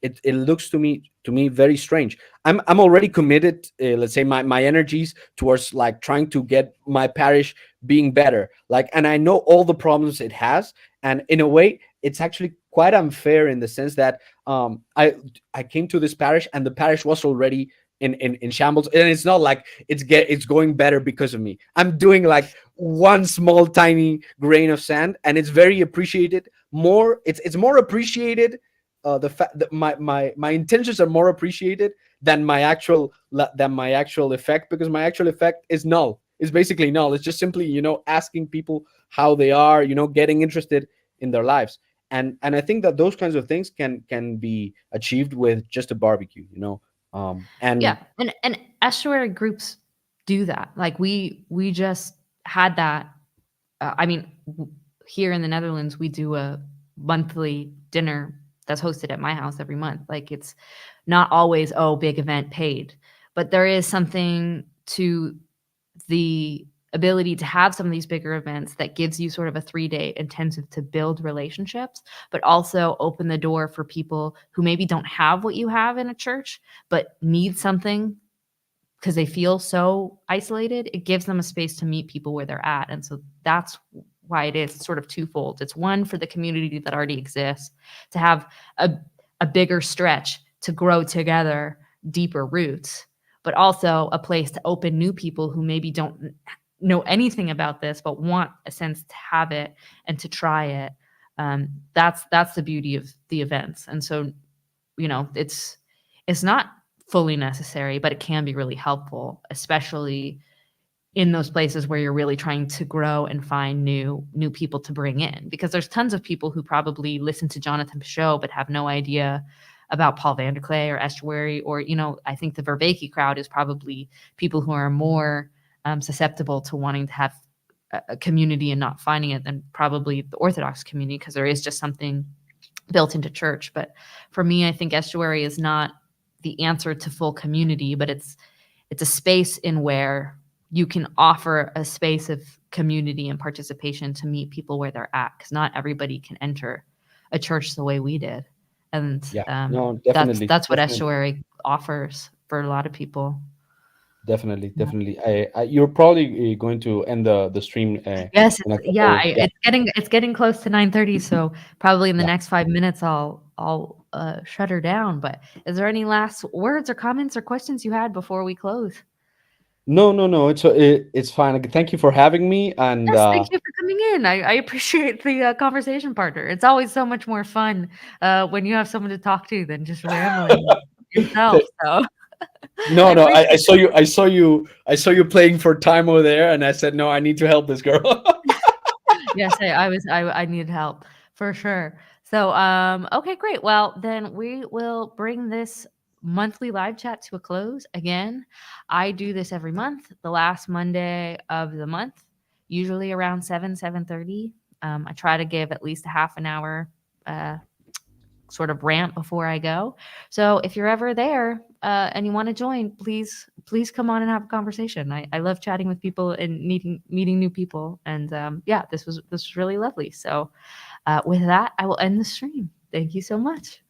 it looks to me very strange. I'm already committed, let's say, my energies towards, like, trying to get my parish being better, like, and I know all the problems it has. And in a way, it's actually quite unfair, in the sense that, I came to this parish, and the parish was already in shambles, and it's not like it's going better because of me. I'm doing, like, one small tiny grain of sand, and it's very appreciated. It's more appreciated, the fact that my intentions are more appreciated than my actual effect, because my actual effect is null. It's basically null. It's just simply, asking people how they are, getting interested in their lives. And I think that those kinds of things can be achieved with just a barbecue. And Yeah. And estuary groups do that. Like, we just had that. I mean, here in the Netherlands, we do a monthly dinner that's hosted at my house every month. Like, it's not always, oh, big event paid, but there is something to the ability to have some of these bigger events that gives you sort of a 3-day intensive to build relationships, but also open the door for people who maybe don't have what you have in a church, but need something because they feel so isolated. It gives them a space to meet people where they're at. And so that's why it is sort of twofold. It's one, for the community that already exists, to have a bigger stretch to grow together, deeper roots, but also a place to open new people who maybe don't know anything about this, but want a sense to have it and to try it. That's the beauty of the events. And so, it's not fully necessary, but it can be really helpful, especially in those places where you're really trying to grow and find new people to bring in, because there's tons of people who probably listen to Jonathan Peugeot but have no idea about Paul Vanderklay or Estuary, or, I think the Vervaeke crowd is probably people who are more susceptible to wanting to have a community and not finding it than probably the Orthodox community, because there is just something built into church. But for me, I think Estuary is not the answer to full community, but it's a space in where you can offer a space of community and participation to meet people where they're at, because not everybody can enter a church the way we did. And No, definitely. that's what definitely. Estuary offers for a lot of people. Definitely. You're probably going to end the stream. Yes, in a couple- it's getting close to 9:30, so probably in the Yeah. next 5 minutes I'll shut her down. But is there any last words or comments or questions you had before we close? No. It's fine. Thank you for having me. And Yes, thank you for coming in. I appreciate the conversation partner. It's always so much more fun when you have someone to talk to than just rambling yourself. So no, I I appreciate saw you playing for time over there, and I said, no, I need to help this girl. Yes, I needed help for sure. So, okay, great. Well, then we will bring this monthly live chat to a close. Again, I do this every month, the last Monday of the month, usually around 7:30. I try to give at least a half an hour sort of rant before I go. So if you're ever there and you want to join, please come on and have a conversation. I love chatting with people and meeting new people. And this was really lovely. So with that, I will end the stream. Thank you so much.